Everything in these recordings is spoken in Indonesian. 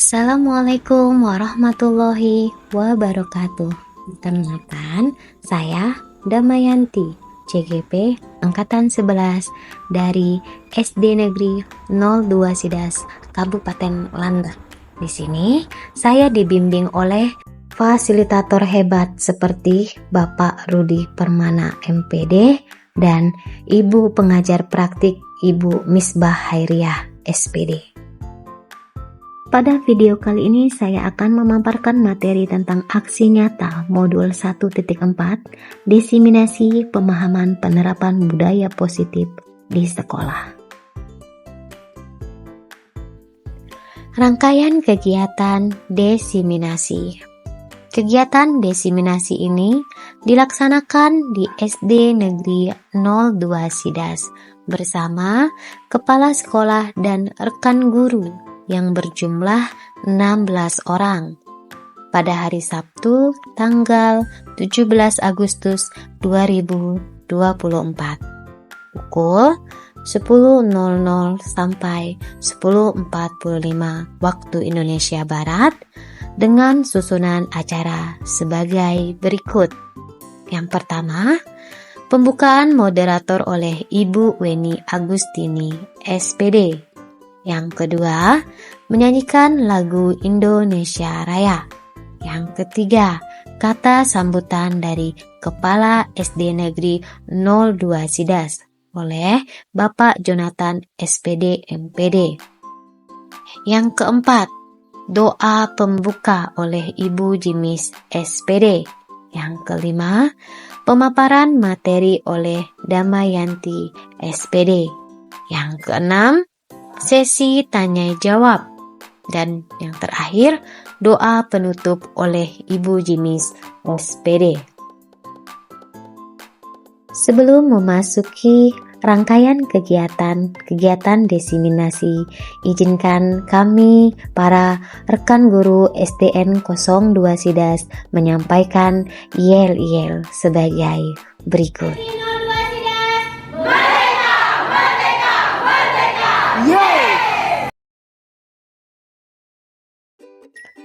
Assalamualaikum warahmatullahi wabarakatuh. Perkenalkan, saya Damayanti, CGP Angkatan 11 dari SD Negeri 02 Sidas, Kabupaten Landak. Di sini saya dibimbing oleh fasilitator hebat seperti Bapak Rudi Permana MPD dan Ibu pengajar praktik Ibu Misbah Hairiah SPD. Pada video kali ini saya akan memaparkan materi tentang aksi nyata modul 1.4 diseminasi pemahaman penerapan budaya positif di sekolah. Rangkaian kegiatan diseminasi. Kegiatan diseminasi ini dilaksanakan di SD Negeri 02 Sidas bersama kepala sekolah dan rekan guru yang berjumlah 16 orang pada hari Sabtu tanggal 17 Agustus 2024 pukul 10.00 sampai 10.45 waktu Indonesia Barat dengan susunan acara sebagai berikut. Yang pertama, pembukaan moderator oleh Ibu Weni Agustini SPD. Yang kedua, menyanyikan lagu Indonesia Raya. Yang ketiga, kata sambutan dari Kepala SD Negeri 02 Sidas oleh Bapak Jonathan SPD MPD. Yang keempat, doa pembuka oleh Ibu Jimis SPD. Yang kelima, pemaparan materi oleh Damayanti SPD. Yang keenam, sesi tanya jawab. Dan yang terakhir, doa penutup oleh Ibu Jimis SPD. Sebelum memasuki rangkaian kegiatan diseminasi, izinkan kami para rekan guru SDN 02 Sidas menyampaikan yel-yel sebagai berikut.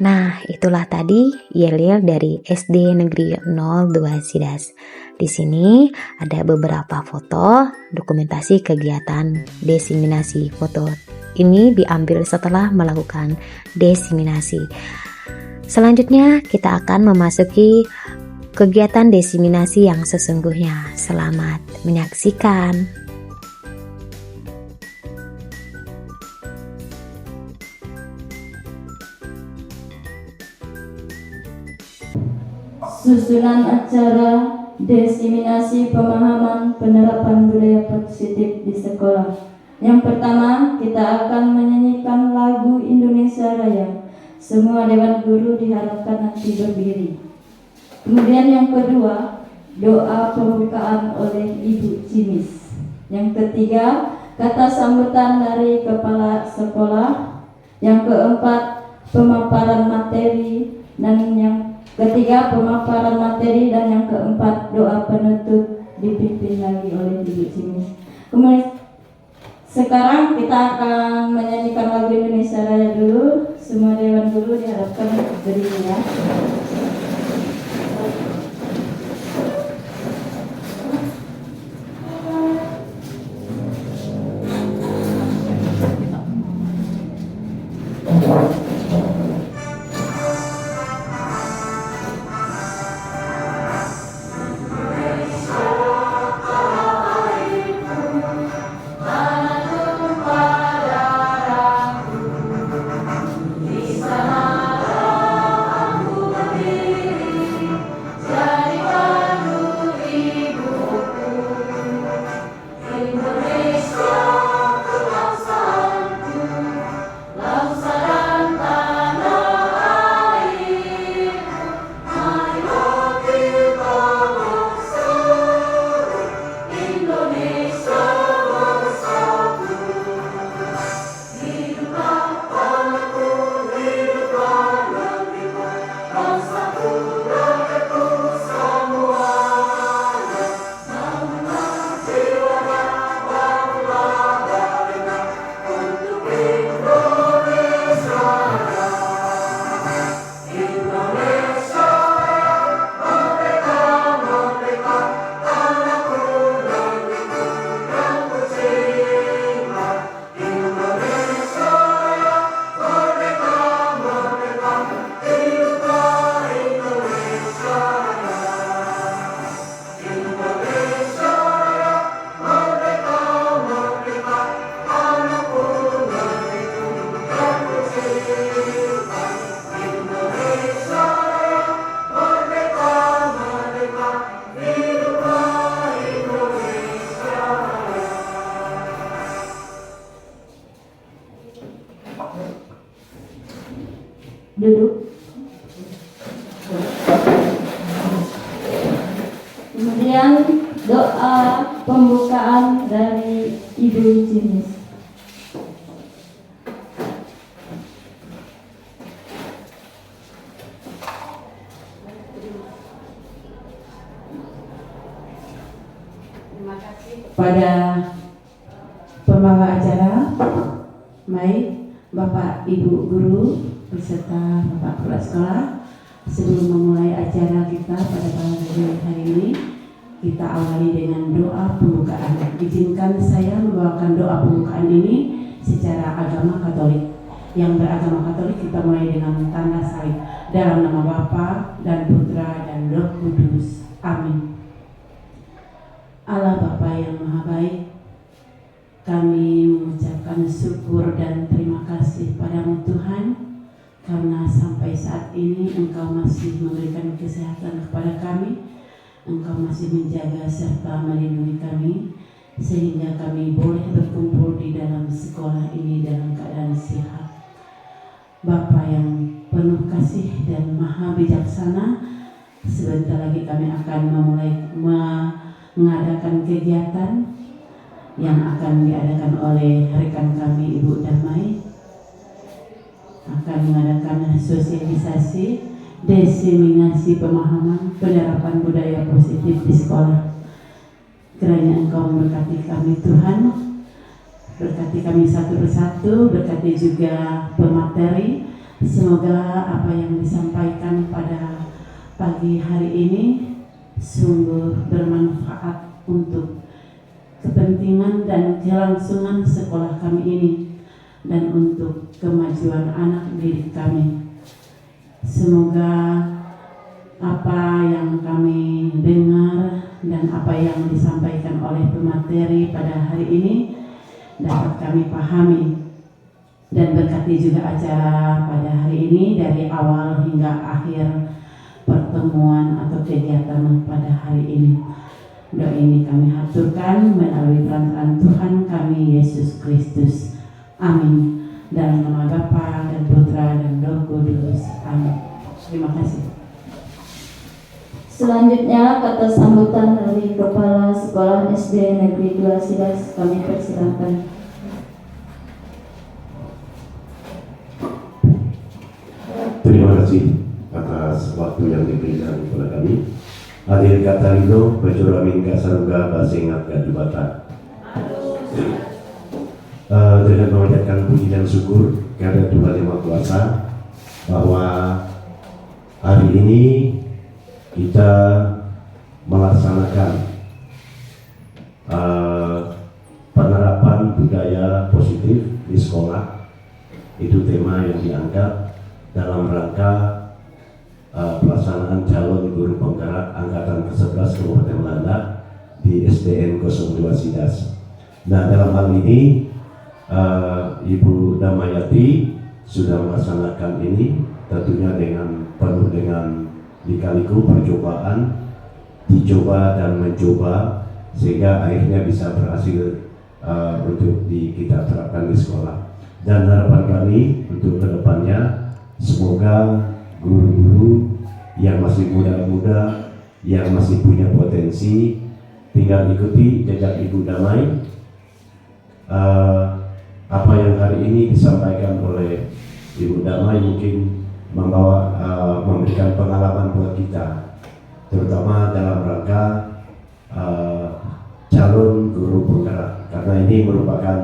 Nah, itulah tadi yel-yel dari SD Negeri 02 Sidas. Di sini ada beberapa foto dokumentasi kegiatan diseminasi. Foto ini diambil setelah melakukan diseminasi. Selanjutnya kita akan memasuki kegiatan diseminasi yang sesungguhnya. Selamat menyaksikan. Susunan acara diseminasi pemahaman penerapan budaya positif di sekolah. Yang pertama, kita akan menyanyikan lagu Indonesia Raya. Semua dewan guru diharapkan nanti berdiri. Kemudian yang kedua, doa pembukaan oleh Ibu Jimis. Yang ketiga, kata sambutan dari kepala sekolah. Yang keempat, pemaparan materi. Dan yang ketiga, pemaparan materi, dan yang keempat, doa penutup dipimpin lagi oleh Ibu Jimis. Kemudian sekarang kita akan menyanyikan lagu Indonesia Raya dulu. Semua dewan guru diharapkan berdiri ya. pembukaan dari Ibu Jinis. Terima kasih kepada pembawa acara, baik Bapak Ibu Guru beserta Bapak Kepala Sekolah. Sebelum memulai acara kita pada pagi hari ini, kita awali dengan doa pembukaan. Izinkan saya membawakan doa pembukaan ini secara agama Katolik. Yang beragama Katolik kita mulai dengan tanda salib. Dalam nama Bapa dan Putra dan Roh Kudus. Amin. Allah Bapa yang Maha Baik, kami mengucapkan syukur dan terima kasih padamu Tuhan, karena sampai saat ini Engkau masih memberikan kesehatan kepada kami, Engkau masih menjaga serta melindungi kami, sehingga kami boleh berkumpul di dalam sekolah ini dalam keadaan sehat. Bapa yang penuh kasih dan maha bijaksana, sebentar lagi kami akan mengadakan kegiatan yang akan diadakan oleh rekan kami Ibu Damai, akan mengadakan sosialisasi, diseminasi pemahaman penerapan budaya positif di sekolah. Kiranya Engkau memberkati kami Tuhan, berkati kami satu persatu, berkati juga pemateri. Semoga apa yang disampaikan pada pagi hari ini sungguh bermanfaat untuk kepentingan dan kelangsungan sekolah kami ini dan untuk kemajuan anak didik kami. Semoga apa yang kami dengar dan apa yang disampaikan oleh pemateri pada hari ini dapat kami pahami, dan berkati juga acara pada hari ini dari awal hingga akhir pertemuan atau kegiatan pada hari ini. Doa ini kami haturkan melalui perantaraan Tuhan kami Yesus Kristus. Amin. Dalam nama Bapa dan Putra dan Roh Kudus. Amin. Terima kasih. Selanjutnya kata sambutan dari Kepala Sekolah SD Negeri 2 Sidas kami persilahkan. Terima kasih atas waktu yang diberikan kepada kami. Hadir kata Rino, Bajuramin Kasaruga, Basengat Gadubata. Dengan memanjatkan puji dan syukur kepada Tuhan Yang Maha Kuasa bahwa hari ini kita melaksanakan penerapan budaya positif di sekolah. Itu tema yang diangkat dalam rangka pelaksanaan calon guru penggerak angkatan ke-11 Kabupaten Melanda di SDN 02 Sidas. Nah, dalam hal ini Ibu Damayati sudah melaksanakan ini tentunya dengan penuh dengan lika-liku percobaan, dicoba dan mencoba sehingga akhirnya bisa berhasil untuk kita terapkan di sekolah. Dan harapan kami untuk kedepannya, semoga guru-guru yang masih muda-muda, yang masih punya potensi, tinggal ikuti jejak Ibu Damai. Apa yang hari ini disampaikan oleh Ibu Damai mungkin membawa memberikan pengalaman buat kita, terutama dalam rangka calon guru penggerak, karena ini merupakan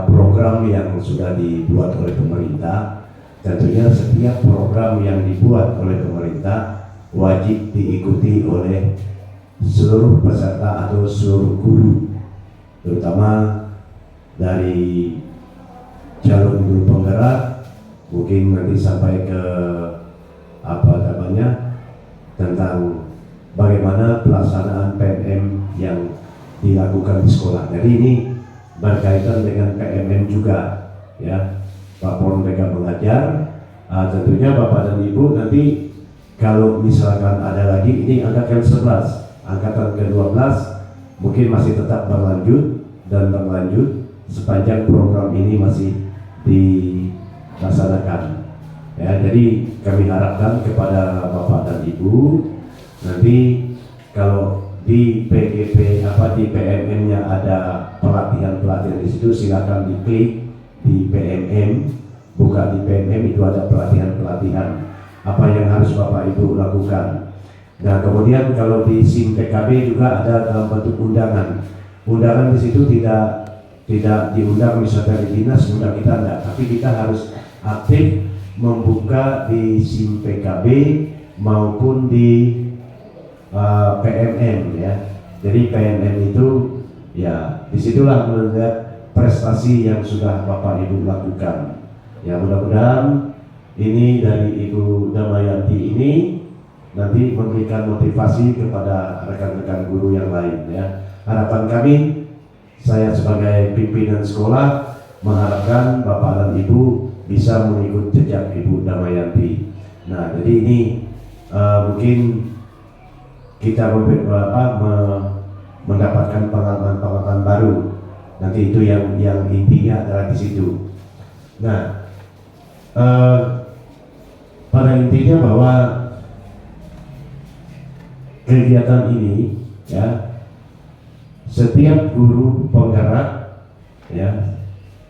program yang sudah dibuat oleh pemerintah. Tentunya setiap program yang dibuat oleh pemerintah wajib diikuti oleh seluruh peserta atau seluruh guru, terutama dari calon guru penggerak. Mungkin nanti sampai ke tentang bagaimana pelaksanaan PMM yang dilakukan di sekolah. Jadi ini berkaitan dengan PMM juga, ya. Pak Pon mereka mengajar, tentunya Bapak dan Ibu nanti kalau misalkan ada lagi, ini angkatan ke-11, angkatan ke-12 mungkin masih tetap berlanjut dan berlanjut sepanjang program ini masih dilaksanakan. Ya, jadi kami harapkan kepada Bapak dan Ibu Nanti kalau di PGP di PMM-nya ada pelatihan-pelatihan di situ, silakan diklik di PMM, buka di PMM itu ada pelatihan-pelatihan apa yang harus Bapak Ibu lakukan. Nah, kemudian kalau di SIM PKB juga ada dalam bentuk undangan. Undangan di situ tidak diundang misalnya di dinas, undang kita enggak, tapi kita harus aktif membuka di SIM PKB maupun di PMM ya. Jadi PMM itu ya disitulah melihat prestasi yang sudah Bapak Ibu lakukan. Ya mudah-mudahan ini dari Ibu Damayanti ini nanti memberikan motivasi kepada rekan-rekan guru yang lain ya. Harapan kami, saya sebagai pimpinan sekolah mengharapkan Bapak dan Ibu bisa mengikut jejak Ibu Damayanti. Nah, jadi ini mungkin kita mendapatkan pengalaman-pengalaman baru. Nanti itu yang intinya adalah di situ. Nah, pada intinya bahwa kegiatan ini ya, setiap guru penggerak ya,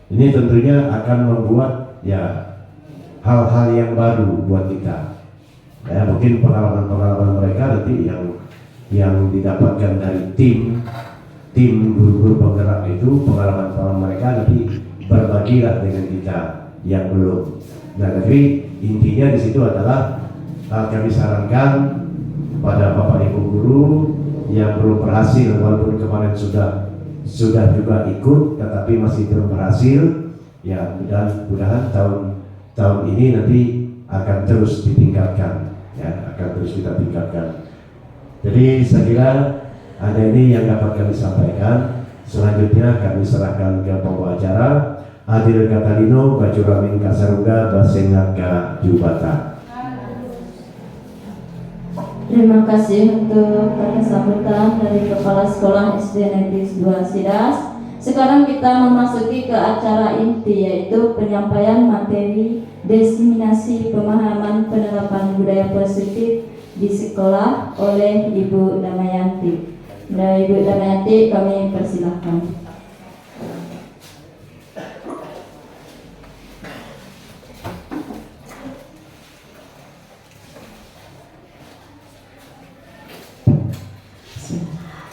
ini tentunya akan membuat ya hal-hal yang baru buat kita. Ya, mungkin pengalaman-pengalaman mereka nanti yang didapatkan dari tim guru-guru penggerak itu, pengalaman-pengalaman mereka nanti berbagilah dengan kita yang belum. Nah, tapi intinya di situ adalah kami sarankan pada Bapak Ibu guru yang belum berhasil, walaupun kemarin sudah juga ikut tetapi masih belum berhasil, ya mudah-mudahan tahun ini nanti akan terus ditingkatkan ya, akan terus kita tingkatkan. Jadi saya kira ada ini yang dapat kami sampaikan. Selanjutnya kami serahkan ke pembawa acara Adil Katalino Bajuramin Kasaruga Basengak Jubata. Terima kasih untuk sambutan dari Kepala Sekolah SD Negeri 2 Sidas. Sekarang kita memasuki ke acara inti, yaitu penyampaian materi diseminasi pemahaman penerapan budaya positif di sekolah oleh Ibu Damayanti. Dari Ibu Damayanti kami persilahkan.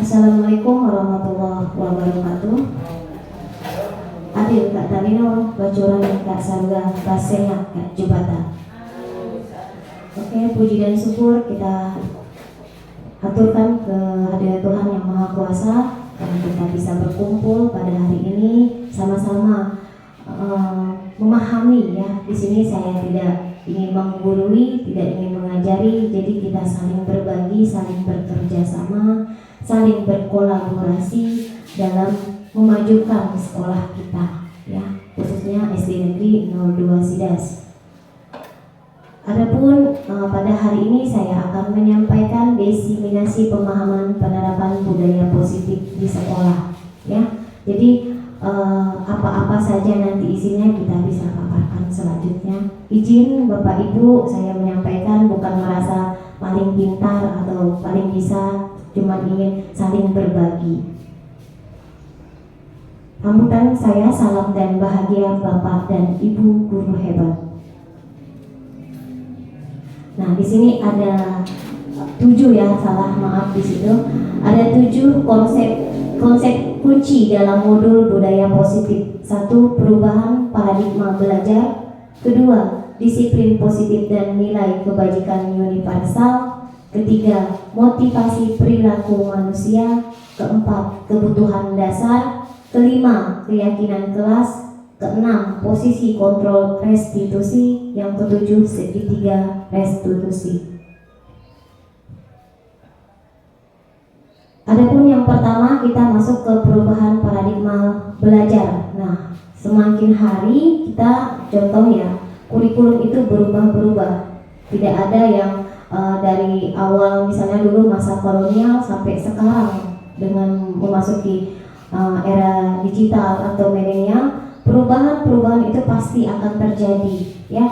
Assalamualaikum warahmatullahi wabarakatuh. Adil Kak Talino Bacuran Kak Sarga Basengak Kak Jubata. Oke, puji dan syukur kita aturkan ke hadirat Tuhan yang Maha Kuasa karena kita bisa berkumpul pada hari ini sama-sama memahami ya. Di sini saya tidak ingin menggurui, tidak ingin mengajari, jadi kita saling berbagi, saling bekerja sama, saling berkolaborasi dalam memajukan sekolah kita ya, khususnya SD Negeri 02 Sidas. Adapun pada hari ini saya akan menyampaikan diseminasi pemahaman penerapan budaya positif di sekolah ya. Jadi apa-apa saja nanti isinya kita bisa paparkan selanjutnya. Izin Bapak Ibu saya menyampaikan bukan merasa paling pintar atau paling bisa, cuma ingin saling berbagi. Sambutan saya salam dan bahagia Bapak dan Ibu guru hebat. Nah, di sini ada 7 ya, salah maaf di situ. Ada 7 konsep kunci dalam modul budaya positif. 1. Perubahan paradigma belajar. 2. Disiplin positif dan nilai kebajikan universal. 3. Motivasi perilaku manusia. 4. Kebutuhan dasar. 5. Keyakinan kelas. 6. Posisi kontrol restitusi. Yang 7. Segitiga restitusi. Adapun yang pertama kita masuk ke perubahan paradigma belajar. Nah, semakin hari kita contoh ya, kurikulum itu berubah-berubah. Tidak ada yang dari awal misalnya dulu masa kolonial sampai sekarang dengan memasuki era digital atau milenial, perubahan-perubahan itu pasti akan terjadi ya.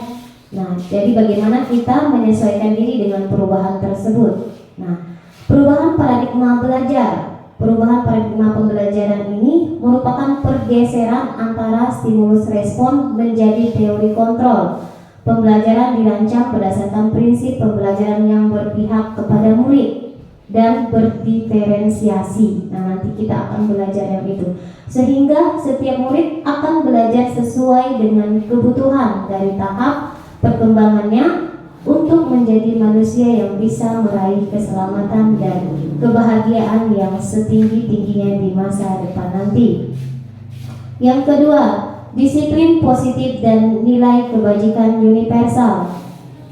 Nah, jadi bagaimana kita menyesuaikan diri dengan perubahan tersebut? Nah, perubahan paradigma belajar. Perubahan paradigma pembelajaran ini merupakan pergeseran antara stimulus respon menjadi teori kontrol. Pembelajaran dirancang berdasarkan prinsip pembelajaran yang berpihak kepada murid dan berdiferensiasi. Nah, nanti kita akan belajar yang itu. Sehingga setiap murid akan belajar sesuai dengan kebutuhan dari tahap perkembangannya untuk menjadi manusia yang bisa meraih keselamatan dan kebahagiaan yang setinggi-tingginya di masa depan nanti. Yang kedua, disiplin positif dan nilai kebajikan universal.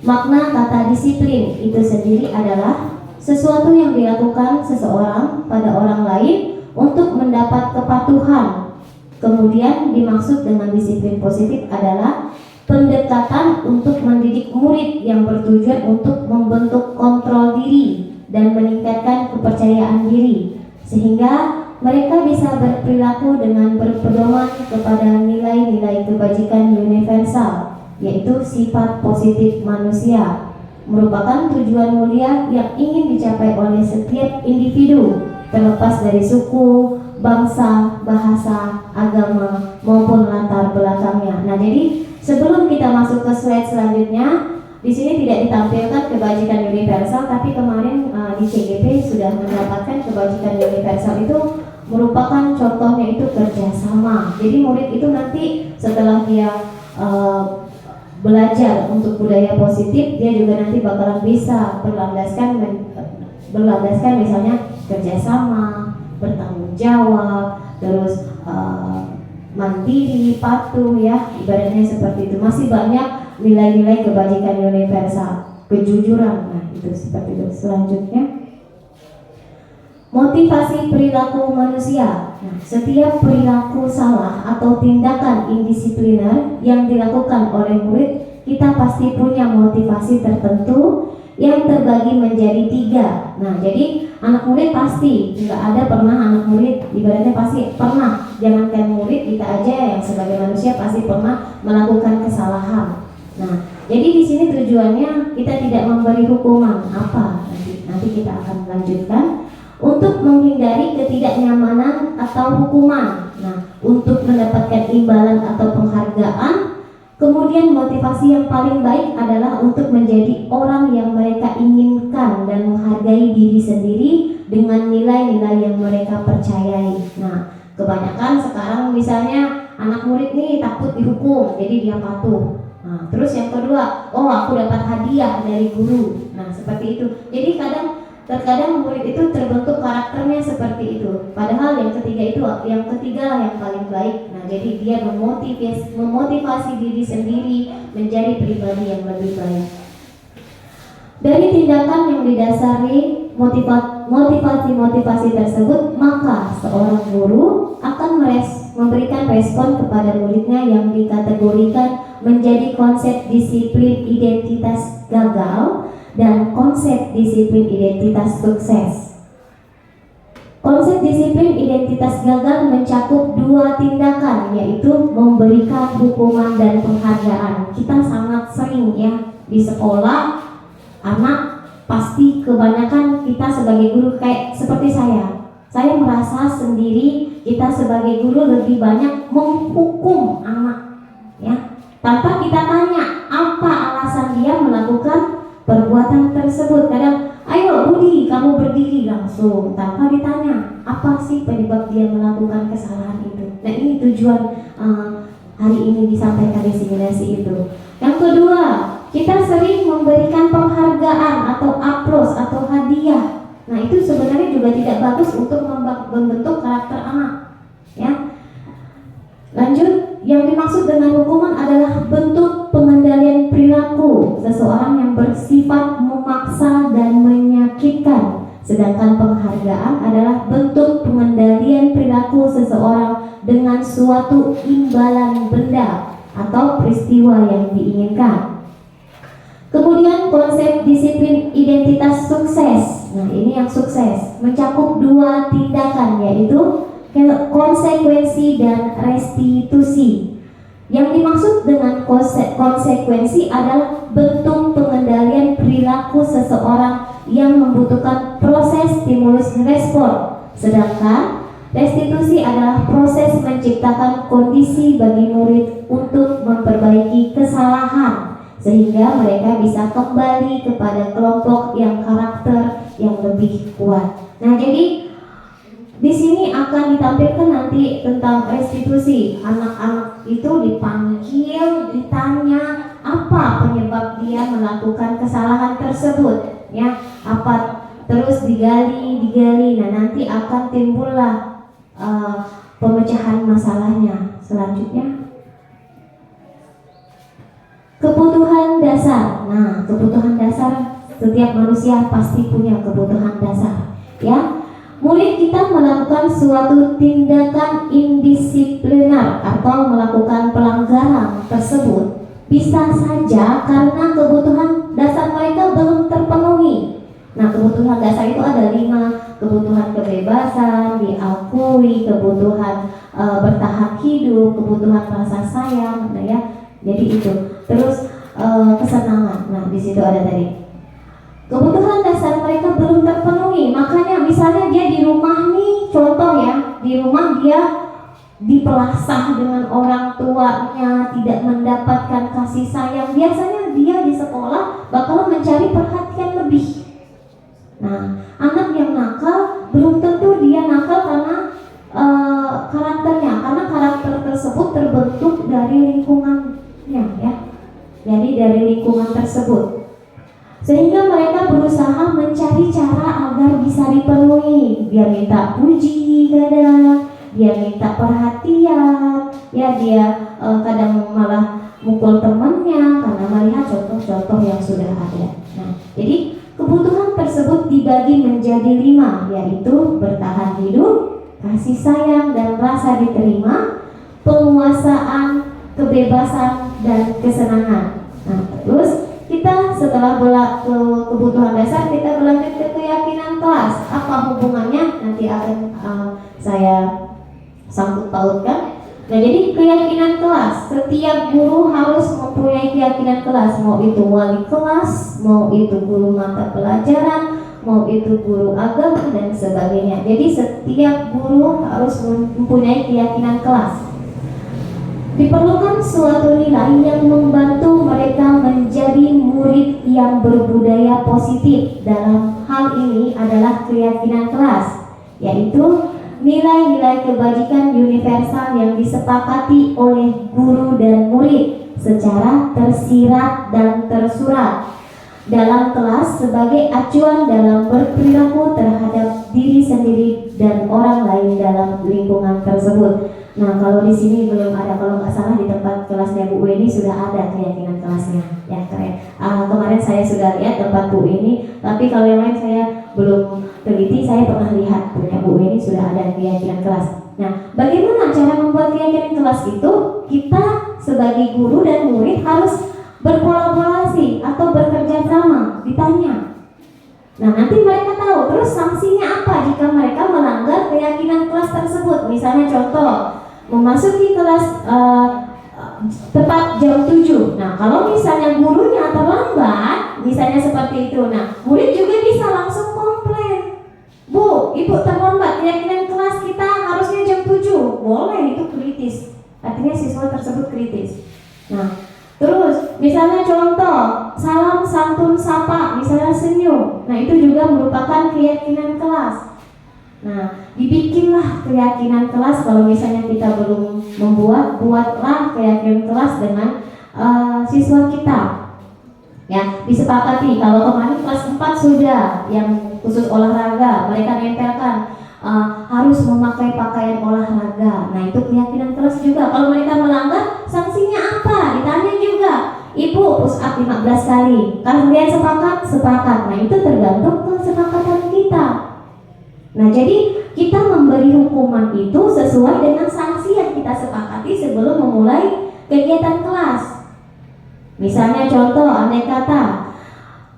Makna kata disiplin itu sendiri adalah sesuatu yang dilakukan seseorang pada orang lain untuk mendapat kepatuhan. Kemudian dimaksud dengan disiplin positif adalah pendekatan untuk mendidik murid yang bertujuan untuk membentuk kontrol diri dan meningkatkan kepercayaan diri, sehingga mereka bisa berperilaku dengan berpedoman kepada nilai-nilai kebajikan universal, yaitu sifat positif manusia, merupakan tujuan mulia yang ingin dicapai oleh setiap individu, terlepas dari suku, bangsa, bahasa, agama, maupun latar belakangnya. Nah, jadi sebelum kita masuk ke slide selanjutnya, di sini tidak ditampilkan kebajikan universal, tapi kemarin di CGP sudah mendapatkan kebajikan universal itu merupakan contohnya itu kerjasama. Jadi murid itu nanti setelah dia belajar untuk budaya positif, dia juga nanti bakalan bisa berlandaskan misalnya kerjasama, bertanggung jawab, terus mandiri, patuh, ya, ibaratnya seperti itu. Masih banyak nilai-nilai kebajikan universal, kejujuran, nah itu seperti itu. Selanjutnya, motivasi perilaku manusia. Nah, setiap perilaku salah atau tindakan indisipliner yang dilakukan oleh murid, kita pasti punya motivasi tertentu yang terbagi menjadi 3. Nah, jadi anak murid pasti, nggak ada pernah anak murid, ibaratnya pasti pernah, jangankan murid, kita aja yang sebagai manusia pasti pernah melakukan kesalahan. Nah, jadi di sini tujuannya kita tidak memberi hukuman apa, nanti kita akan lanjutkan. Untuk menghindari ketidaknyamanan atau hukuman. Nah, untuk mendapatkan imbalan atau penghargaan. Kemudian motivasi yang paling baik adalah untuk menjadi orang yang mereka inginkan dan menghargai diri sendiri dengan nilai-nilai yang mereka percayai. Nah, kebanyakan sekarang misalnya anak murid nih takut dihukum, jadi dia patuh. Nah, terus yang kedua, oh aku dapat hadiah dari guru. Nah, seperti itu. Jadi terkadang murid itu terbentuk karakternya seperti itu. Padahal yang ketiga yang paling baik. Nah, jadi dia memotivasi diri sendiri menjadi pribadi yang lebih baik. Dari tindakan yang didasari motivasi tersebut, maka seorang guru akan memberikan respon kepada muridnya yang dikategorikan menjadi konsep disiplin identitas gagal dan konsep disiplin identitas sukses. Konsep disiplin identitas gagal mencakup 2 tindakan, yaitu memberikan hukuman dan penghargaan. Kita sangat sering ya di sekolah, anak pasti kebanyakan kita sebagai guru kayak seperti saya merasa sendiri kita sebagai guru lebih banyak menghukum anak, ya, tanpa kita tanya apa alasan dia melakukan perbuatan tersebut. Kadang, ayo Budi kamu berdiri, langsung tanpa ditanya apa sih penyebab dia melakukan kesalahan itu. Nah, ini tujuan hari ini disampaikan diseminasi itu. Yang kedua, kita sering memberikan penghargaan atau applause atau hadiah. Nah, itu sebenarnya juga tidak bagus untuk membentuk karakter anak, ya. Lanjut, yang dimaksud dengan hukuman adalah bentuk pengendalian perilaku seseorang yang bersifat memaksa dan menyakitkan. Sedangkan penghargaan adalah bentuk pengendalian perilaku seseorang dengan suatu imbalan benda atau peristiwa yang diinginkan. Kemudian konsep disiplin identitas sukses. Nah, ini yang sukses mencakup 2 tindakan, yaitu konsekuensi dan restitusi. Yang dimaksud dengan konsekuensi adalah bentuk pengendalian perilaku seseorang yang membutuhkan proses stimulus respon. Sedangkan restitusi adalah proses menciptakan kondisi bagi murid untuk memperbaiki kesalahan sehingga mereka bisa kembali kepada kelompok yang karakter yang lebih kuat. Nah, jadi di sini akan ditampilkan nanti tentang restitusi. Anak-anak itu dipanggil, ditanya apa penyebab dia melakukan kesalahan tersebut, ya, apa, terus digali. Nah, nanti akan timbullah pemecahan masalahnya. Selanjutnya, kebutuhan dasar. Nah, kebutuhan dasar, setiap manusia pasti punya kebutuhan dasar, ya. Murid kita melakukan suatu tindakan indisipliner atau melakukan pelanggaran tersebut bisa saja karena kebutuhan dasar mereka belum terpenuhi. Nah, kebutuhan dasar itu ada 5: kebutuhan kebebasan, diakui, kebutuhan bertahan hidup, kebutuhan rasa sayang, nah ya. Jadi itu. Terus kesenangan. Nah, di situ ada tadi. Kebutuhan dasar mereka belum terpenuhi, makanya misalnya dia di rumah nih, contoh ya, di rumah dia dipelasah dengan orang tuanya, tidak mendapatkan kasih sayang. Biasanya dia di sekolah bakal mencari perhatian lebih. Nah, anak yang nakal belum tentu dia nakal karena karakternya, karena karakter tersebut terbentuk dari lingkungannya, ya. Jadi dari lingkungan tersebut. Sehingga mereka berusaha mencari cara agar bisa dipenuhi. Dia minta puji kadang, dia minta perhatian, ya, dia kadang malah mukul temannya karena melihat contoh-contoh yang sudah ada. Nah, jadi kebutuhan tersebut dibagi menjadi 5, yaitu bertahan hidup, kasih sayang dan rasa diterima, penguasaan, kebebasan dan kesenangan. Nah, terus kita setelah kebutuhan dasar, kita berlanjut ke keyakinan kelas. Apa hubungannya? Nanti akan saya sangkut pautkan. Nah, jadi keyakinan kelas, setiap guru harus mempunyai keyakinan kelas, mau itu wali kelas, mau itu guru mata pelajaran, mau itu guru agama dan sebagainya. Jadi setiap guru harus mempunyai keyakinan kelas. Diperlukan suatu nilai yang membantu mereka menjadi murid yang berbudaya positif. Dalam hal ini adalah keyakinan kelas, yaitu nilai-nilai kebajikan universal yang disepakati oleh guru dan murid secara tersirat dan tersurat dalam kelas sebagai acuan dalam berperilaku terhadap diri sendiri dan orang lain dalam lingkungan tersebut. Nah, kalau di sini belum ada, kalau nggak salah di tempat kelasnya Bu Weni sudah ada keyakinan kelasnya, ya, keren. Kemarin saya sudah lihat tempat Bu ini, tapi kalau yang lain saya belum teliti. Saya pernah lihat punya Bu Weni sudah ada keyakinan kelas. Nah, bagaimana cara membuat keyakinan kelas itu? Kita sebagai guru dan murid harus berkolaborasi atau bekerja sama, ditanya. Nah, nanti mereka tahu. Terus sanksinya apa jika mereka melanggar keyakinan kelas tersebut? Misalnya contoh, memasuki kelas tepat jam 7. Nah, kalau misalnya gurunya terlambat, misalnya seperti itu, nah, murid juga bisa langsung komplain. Bu, ibu terlambat, keyakinan kelas kita harusnya jam 7. Boleh, itu kritis. Artinya siswa tersebut kritis. Nah, terus misalnya contoh, salam santun sapa, misalnya senyum. Nah, itu juga merupakan keyakinan kelas. Nah, dibikinlah keyakinan kelas. Kalau misalnya kita belum membuat, buatlah keyakinan kelas dengan siswa kita. Ya, disepakati. Kalau kemarin kelas 4 sudah yang khusus olahraga, mereka nempelkan harus memakai pakaian olahraga. Nah, itu keyakinan kelas juga. Kalau mereka melanggar, sanksinya apa? Ditanya juga. Ibu push up 15 kali. Kalian sepakat? Sepakat. Nah, itu tergantung kesepakatan kita. Nah, jadi kita memberi hukuman itu sesuai dengan sanksi yang kita sepakati sebelum memulai kegiatan kelas. Misalnya contoh, andai kata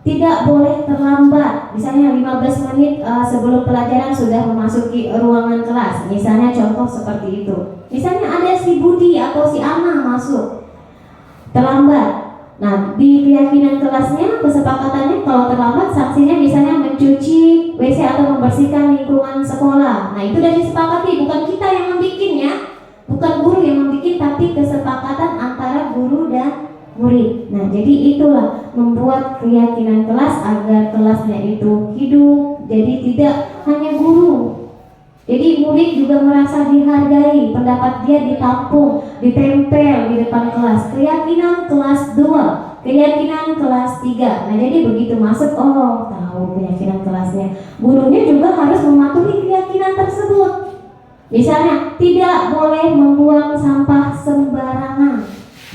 tidak boleh terlambat, misalnya 15 menit sebelum pelajaran sudah memasuki ruangan kelas. Misalnya contoh seperti itu. Misalnya ada si Budi atau si Ana masuk terlambat. Nah, di keyakinan kelasnya, kesepakatannya kalau terlambat sanksinya misalnya mencuci WC atau membersihkan lingkungan sekolah. Nah, itu sudah disepakati, bukan kita yang membikin ya, bukan guru yang membikin, tapi kesepakatan antara guru dan murid. Nah, jadi itulah membuat keyakinan kelas agar kelasnya itu hidup. Jadi tidak hanya guru, jadi murid juga merasa dihargai, pendapat dia ditampung, ditempel di depan kelas. Keyakinan kelas 2, keyakinan kelas 3. Nah, jadi begitu masuk, oh tahu keyakinan kelasnya. Gurunya juga harus mematuhi keyakinan tersebut. Misalnya, tidak boleh membuang sampah sembarangan.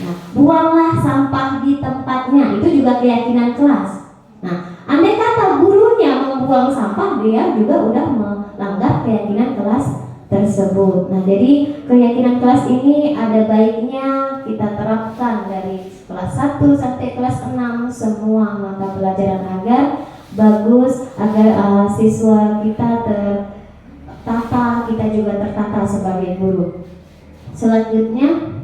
Nah, buanglah sampah di tempatnya. Itu juga keyakinan kelas. Nah, andai kata gurunya membuang sampah, dia juga udah melanggar keyakinan kelas tersebut. Nah, jadi keyakinan kelas ini ada baiknya kita terapkan dari kelas 1 sampai kelas 6 semua mata pelajaran agar bagus, agar siswa kita tertata, kita juga tertata sebagai guru. Selanjutnya,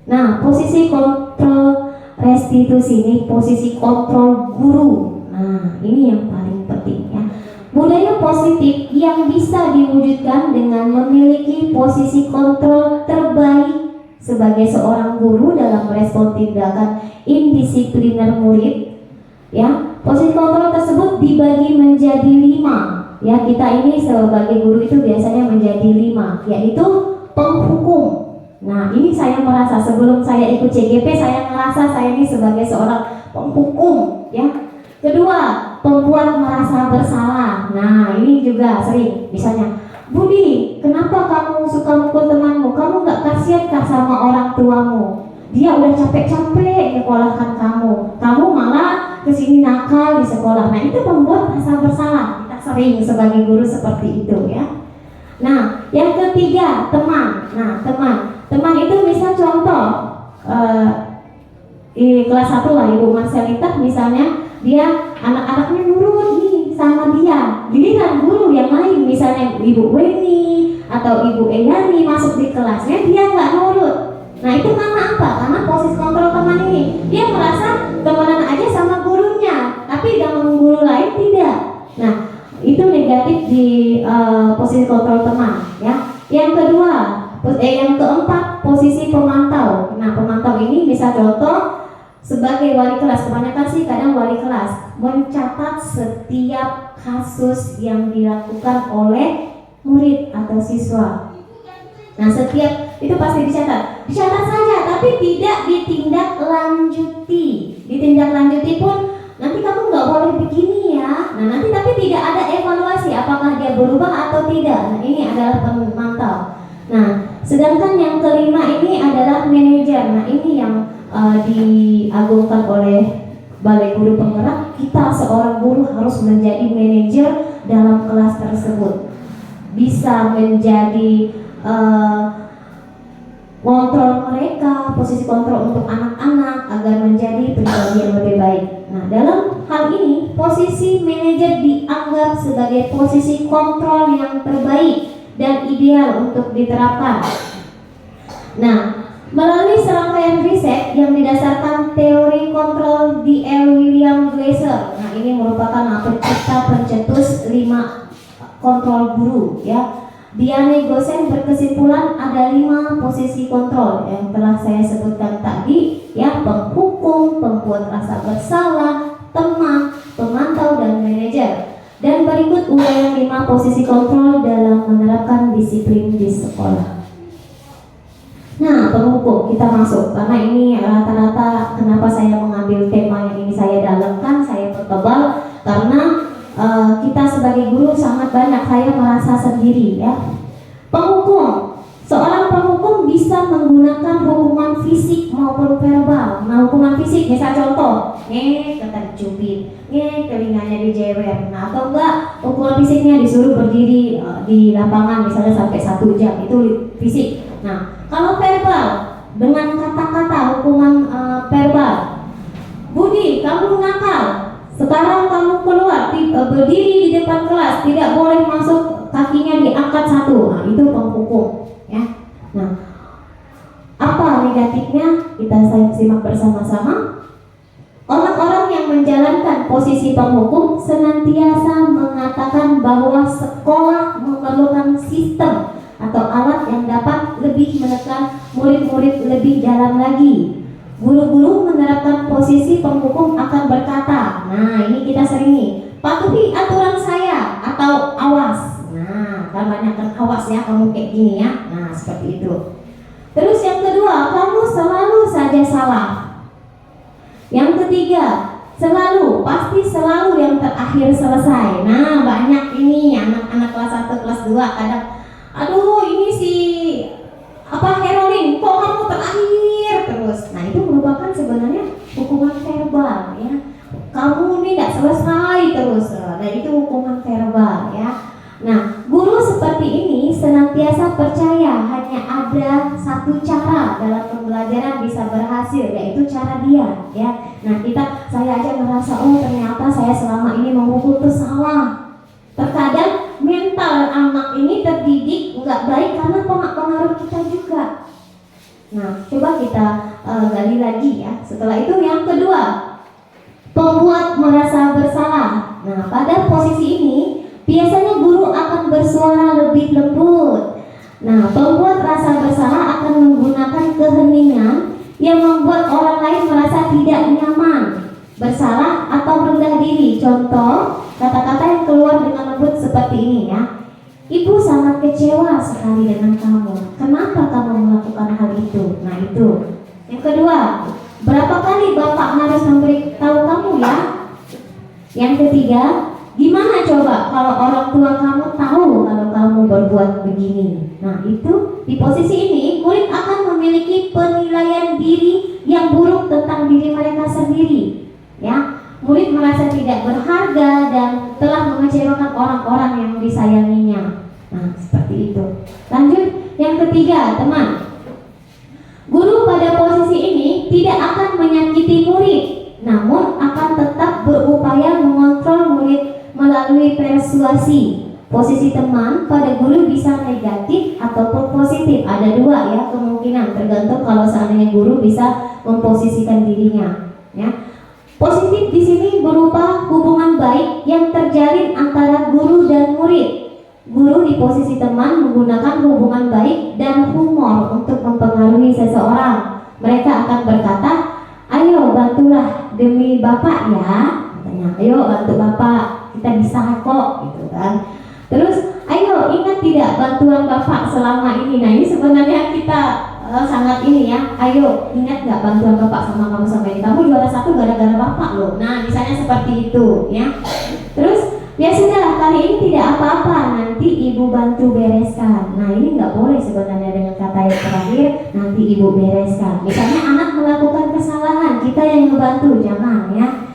nah, posisi kontrol restitusi ini posisi kontrol guru. Nah, ini yang paling penting ya. Budaya positif yang bisa diwujudkan dengan memiliki posisi kontrol terbaik sebagai seorang guru dalam merespon tindakan indisipliner murid. Ya, posisi kontrol tersebut dibagi menjadi 5. Ya, kita ini sebagai guru itu biasanya menjadi 5, yaitu penghukum. Nah, ini saya merasa sebelum saya ikut CGP, saya merasa saya ini sebagai seorang penghukum, ya. Kedua, pembuat merasa bersalah. Nah, ini juga sering, misalnya, Budi, kenapa kamu suka mukul temanmu? Kamu nggak kasihankah sama orang tuamu? Dia udah capek-capek nyekolahkan kamu malah kesini nakal di sekolah. Nah, itu pembuat merasa bersalah. Kita sering sebagai guru seperti itu, ya. Nah, yang ketiga, teman. Nah, teman itu misal contoh di kelas 1 lah, Ibu Marcelita misalnya, dia anak-anaknya nurut nih sama dia. Giliran guru yang lain, misalnya Ibu Weni atau Ibu Eyani masuk di kelasnya, dia nggak nurut. Nah, itu karena apa? Karena posisi kontrol teman ini, dia merasa temenan aja sama gurunya, tapi dengan guru lain tidak. Nah, itu negatif di posisi kontrol teman, ya. Yang kedua, yang keempat, posisi pemantau. Nah, pemantau ini misal contoh sebagai wali kelas, kebanyakan sih kadang wali kelas mencatat setiap kasus yang dilakukan oleh murid atau siswa. Nah, setiap itu pasti dicatat saja, tapi tidak ditindaklanjuti. Ditindaklanjuti pun nanti kamu nggak boleh begini ya. Nah, nanti tapi tidak ada evaluasi apakah dia berubah atau tidak. Nah, ini adalah pemantau. Nah, sedangkan yang kelima ini adalah manajer. Nah, ini yang diagungkan oleh Balai Guru Penggerak. Kita seorang guru harus menjadi manajer dalam kelas tersebut, bisa menjadi kontrol mereka, posisi kontrol untuk anak-anak agar menjadi pribadi yang lebih baik. Nah, dalam hal ini posisi manajer dianggap sebagai posisi kontrol yang terbaik dan ideal untuk diterapkan. Nah, melalui serangkaian riset yang didasarkan teori kontrol D.L. William Glasser. Nah, ini merupakan pencipta pencetus 5 kontrol guru, ya. Diane Gosen berkesimpulan ada 5 posisi kontrol yang telah saya sebutkan tadi, ya, penghukum, pembuat rasa bersalah, teman, pemantau, dan manajer. Dan berikut uraian 5 posisi kontrol dalam menerapkan disiplin di sekolah. Nah, penghukum kita masuk karena ini rata-rata kenapa saya mengambil tema yang ini saya dalamkan, saya pertebal karena kita sebagai guru sangat banyak saya merasa sendiri, ya. Penghukum, seorang penghukum bisa menggunakan hukuman fisik maupun verbal. Nah, hukuman fisik misal contoh, kata dicubit, telinganya dijewer. Nah, atau enggak hukuman fisiknya disuruh berdiri di lapangan misalnya sampai 1 jam, itu fisik. Nah, kalau verbal dengan kata-kata hukuman verbal, Budi, kamu nakal. Sekarang kamu keluar, berdiri di depan kelas, tidak boleh masuk, kakinya diangkat 1. Nah, itu penghukum, ya. Nah, apa negatifnya? Kita simak bersama-sama. menjalankan posisi penghukum senantiasa mengatakan bahwa sekolah memerlukan sistem atau alat yang dapat lebih menekan murid-murid lebih dalam lagi. Guru-guru menerapkan posisi penghukum akan berkata, nah ini kita sering nih, patuhi aturan saya atau awas. Nah, kebanyakan awas ya kamu kayak gini ya. Nah, seperti itu. Terus yang kedua, kamu selalu saja salah. Yang ketiga, pasti selalu yang terakhir selesai. Nah, banyak ini anak-anak kelas 1, kelas 2 kadang, aduh ini si Herolin, kok kamu terakhir terus. Nah, itu merupakan sebenarnya hukuman verbal ya. Kamu ini tidak selesai terus. Nah, itu hukuman verbal ya. Nah, guru seperti ini senantiasa percaya hanya ada satu cara dalam pembelajaran bisa berhasil, yaitu cara dia ya. Nah, saya aja merasa, oh ternyata saya selama ini menghukum itu salah. Terkadang mental anak ini terdidik nggak baik karena pengaruh kita juga. Nah, coba kita gali lagi ya. Setelah itu yang kedua, pembuat merasa bersalah. Nah, pada posisi ini biasanya guru akan bersuara lebih lembut. Nah, pembuat rasa bersalah akan menggunakan keheningan yang membuat orang lain merasa tidak nyaman, bersalah atau rendah diri. Contoh, kata-kata yang keluar dengan lembut seperti ini ya. Ibu sangat kecewa sekali dengan kamu. Kenapa kamu melakukan hal itu? Nah, itu. Yang kedua, berapa kali Bapak harus memberitahu kamu ya? Yang ketiga, gimana coba kalau orang tua kamu tahu kalau kamu berbuat begini? Nah, itu di posisi ini murid akan memiliki penilaian diri yang buruk tentang diri mereka sendiri. Ya, murid merasa tidak berharga dan telah mengecewakan orang-orang yang disayanginya. Nah, seperti itu. Lanjut, yang ketiga, teman. Guru pada posisi ini tidak akan menyakiti murid, namun akan tetap berupaya mengontrol murid melalui persuasi. Posisi teman pada guru bisa negatif ataupun positif. Ada dua ya kemungkinan, tergantung kalau seandainya guru bisa memposisikan dirinya. Ya, positif di sini berupa hubungan baik yang terjalin antara guru dan murid. Guru di posisi teman menggunakan hubungan baik dan humor untuk mempengaruhi seseorang. Mereka akan berkata, ayo bantulah demi Bapak ya, katanya. Ayo bantu Bapak, kita bisa kok, gitu kan. Terus, ayo ingat tidak bantuan Bapak selama ini. Nah, ini sebenarnya kita sangat ini ya. Ayo ingat nggak bantuan Bapak sama kamu sampai ini. Kamu juara 1 gara-gara Bapak loh. Nah, misalnya seperti itu ya. Terus, ya sudah, kali ini tidak apa-apa, nanti ibu bantu bereskan. Nah, ini nggak boleh sebenarnya dengan kata yang terakhir, nanti ibu bereskan. Misalnya anak melakukan kesalahan, kita yang membantu, jangan ya.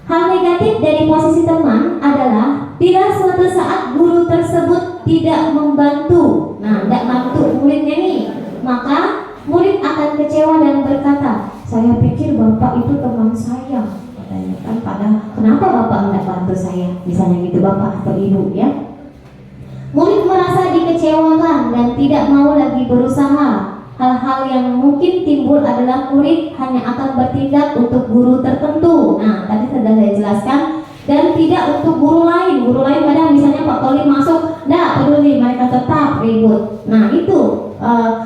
Hal negatif dari posisi teman adalah bila suatu saat guru tersebut tidak membantu, nah tidak bantu muridnya nih, maka murid akan kecewa dan berkata, saya pikir Bapak itu teman saya. Kan padahal kenapa Bapak tidak bantu saya, misalnya gitu Bapak atau Ibu ya. Murid merasa dikecewakan dan tidak mau lagi berusaha. Hal-hal yang mungkin timbul adalah murid hanya akan bertindak untuk guru tertentu. Nah, tadi sudah saya jelaskan, dan tidak untuk guru lain. Guru lain kadang misalnya Pak Toli masuk, tidak peduli, mereka tetap ribut. Nah, itu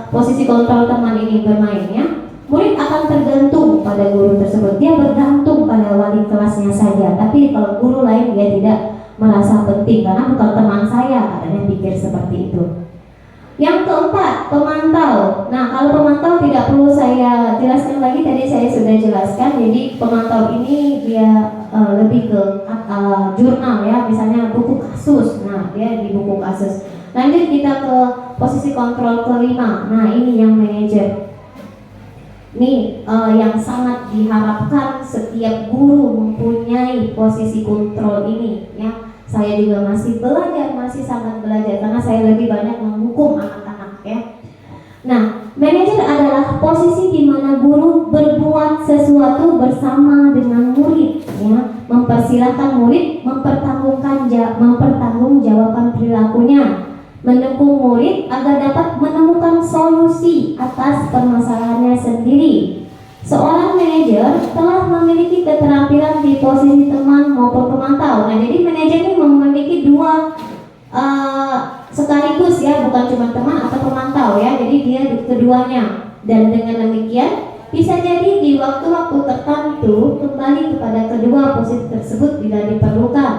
posisi kontrol teman ini bermain ya. Murid akan tergantung pada guru tersebut. Dia bergantung pada wali kelasnya saja. Tapi kalau guru lain dia tidak merasa penting karena bukan teman saya, katanya pikir seperti itu. Yang keempat, pemantau. Nah, kalau pemantau tidak perlu saya jelaskan lagi, tadi saya sudah jelaskan. Jadi pemantau ini dia lebih ke jurnal ya, misalnya buku kasus. Nah, dia di buku kasus. Lanjut kita ke posisi kontrol kelima. Nah, ini yang manajer. Ini yang sangat diharapkan setiap guru mempunyai posisi kontrol ini ya. Saya juga masih belajar, masih sangat belajar karena saya lebih banyak menghukum anak-anak ya. Nah, manajer adalah posisi di mana guru berbuat sesuatu bersama dengan murid ya, mempersilahkan murid mempertanggungjawabkan perilakunya, mendukung murid agar dapat menemukan solusi atas permasalahannya sendiri. Seorang manajer telah memiliki keterampilan di posisi teman maupun pemantau. Nah, jadi manajer ini memiliki dua sekaligus ya, bukan cuma teman atau pemantau ya. Jadi dia keduanya. Dan dengan demikian bisa jadi di waktu-waktu tertentu kembali kepada kedua posisi tersebut bila diperlukan.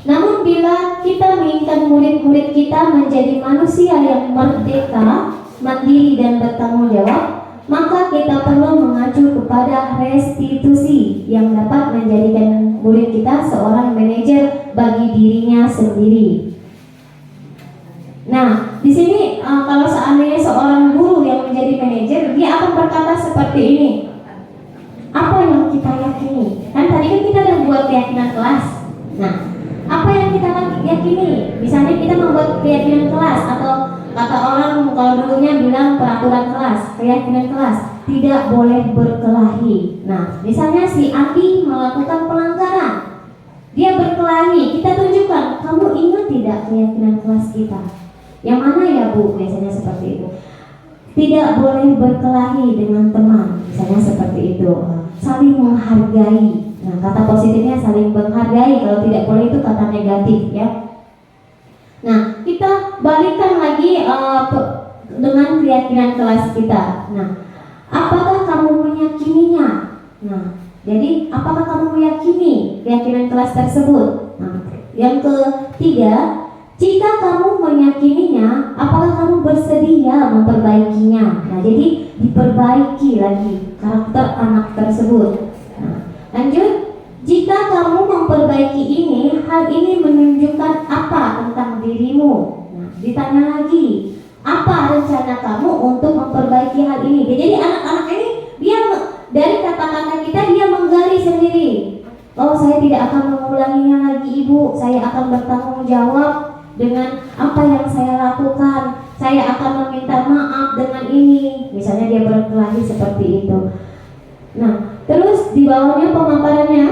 Namun bila kita menginginkan murid-murid kita menjadi manusia yang merdeka, mandiri dan bertanggung jawab, maka kita perlu mengacu kepada restitusi yang dapat menjadikan murid kita seorang manajer bagi dirinya sendiri. Nah, di sini kalau seandainya seorang guru yang menjadi manajer, dia akan berkata seperti ini. Apa yang kita yakini? Kan tadi kan kita udah buat keyakinan kelas. Nah, apa yang kita yakini? Misalnya kita membuat keyakinan kelas, atau kata orang kalau dulunya bilang peraturan kelas, keyakinan kelas, tidak boleh berkelahi. Nah, misalnya si Andi melakukan pelanggaran, dia berkelahi, kita tunjukkan, kamu ingat tidak keyakinan kelas kita? Yang mana ya Bu? Biasanya seperti itu. Tidak boleh berkelahi dengan teman, misalnya seperti itu. Saling menghargai. Nah, kata positifnya saling menghargai. Kalau tidak boleh itu kata negatif ya. Nah, kita balikan lagi dengan keyakinan kelas kita. Nah, apakah kamu meyakininya? Nah, jadi apakah kamu meyakini keyakinan kelas tersebut? Nah, yang ketiga, jika kamu meyakininya, apakah kamu bersedia memperbaikinya? Nah, jadi diperbaiki lagi karakter anak tersebut. Nah, lanjut, jika kamu memperbaiki ini, hal ini menunjukkan apa tentang dirimu? Nah, ditanya lagi, apa rencana kamu untuk memperbaiki hal ini? Jadi anak-anak ini dia dari kata-kata kita dia menggali sendiri. Oh, saya tidak akan mengulanginya lagi Ibu. Saya akan bertanggung jawab dengan apa yang saya lakukan. Saya akan meminta maaf dengan ini. Misalnya dia berkelahi seperti itu. Nah, terus di bawahnya pemaparannya,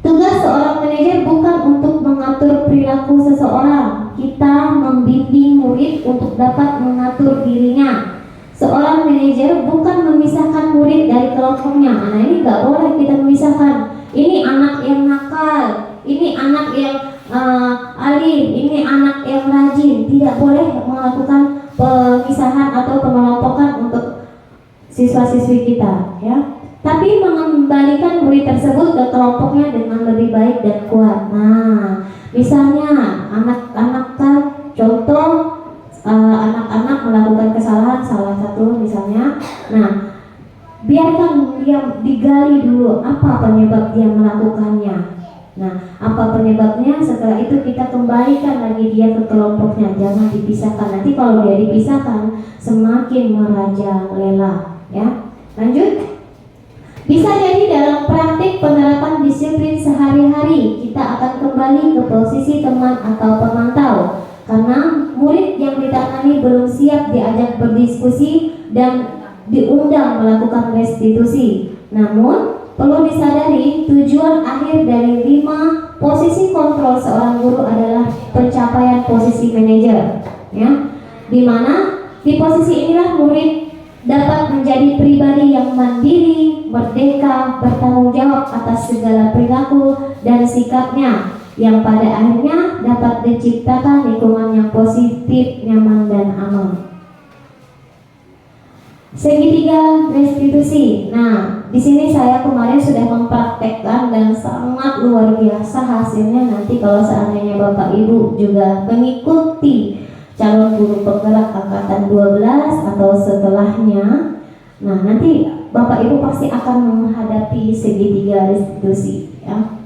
tugas seorang manajer bukan untuk mengatur perilaku seseorang. Kita membimbing murid untuk dapat mengatur dirinya. Seorang manajer bukan memisahkan murid dari kelompoknya. Nah, ini nggak boleh kita memisahkan. Ini anak yang nakal, ini anak yang alim, ini anak yang rajin. Tidak boleh melakukan pemisahan atau pengelompokan untuk siswa-siswi kita ya. Tapi mengembalikan murid tersebut ke kelompoknya dengan lebih baik dan kuat. Nah, misalnya anak-anak kan contoh anak-anak melakukan kesalahan salah satu misalnya. Nah, biarkan dia digali dulu apa penyebab dia melakukannya. Nah, apa penyebabnya? Setelah itu kita kembalikan lagi dia ke kelompoknya, jangan dipisahkan. Nanti kalau dia dipisahkan semakin merajalela ya. Lanjut. Bisa jadi dalam praktik penerapan disiplin sehari-hari kita akan kembali ke posisi teman atau pemantau karena murid yang ditangani belum siap diajak berdiskusi dan diundang melakukan restitusi. Namun perlu disadari tujuan akhir dari 5 posisi kontrol seorang guru adalah pencapaian posisi manajer ya, dimana di posisi inilah murid dapat menjadi pribadi yang mandiri, merdeka, bertanggung jawab atas segala perilaku dan sikapnya yang pada akhirnya dapat menciptakan lingkungan yang positif, nyaman dan aman. Segitiga restitusi. Nah, di sini saya kemarin sudah mempraktekkan dan sangat luar biasa hasilnya. Nanti kalau seandainya Bapak Ibu juga mengikuti calon guru penggerak angkatan 12 atau setelahnya, nah nanti Bapak Ibu pasti akan menghadapi segitiga restitusi ya.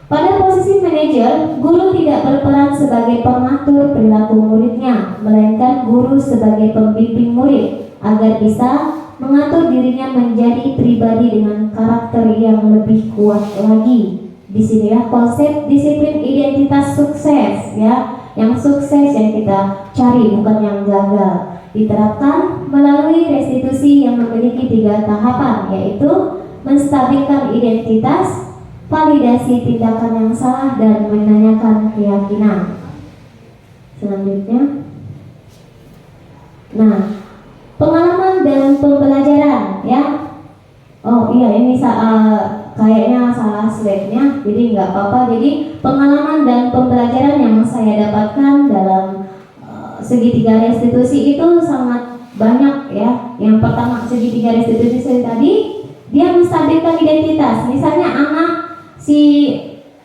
Pada posisi manajer, guru tidak berperan sebagai pengatur perilaku muridnya, melainkan guru sebagai pembimbing murid agar bisa mengatur dirinya menjadi pribadi dengan karakter yang lebih kuat lagi. Disinilah konsep disiplin identitas sukses ya. Yang sukses yang kita cari bukan yang gagal, diterapkan melalui restitusi yang memiliki 3 tahapan, yaitu menstabilkan identitas, validasi tindakan yang salah, dan menanyakan keyakinan. Selanjutnya, nah, pengalaman dan pembelajaran ya. Oh iya, ini kayaknya kelas labnya, jadi nggak apa-apa. Jadi pengalaman dan pembelajaran yang saya dapatkan dalam segitiga restitusi itu sangat banyak ya. Yang pertama, segitiga restitusi tadi dia menstabilkan identitas. Misalnya anak si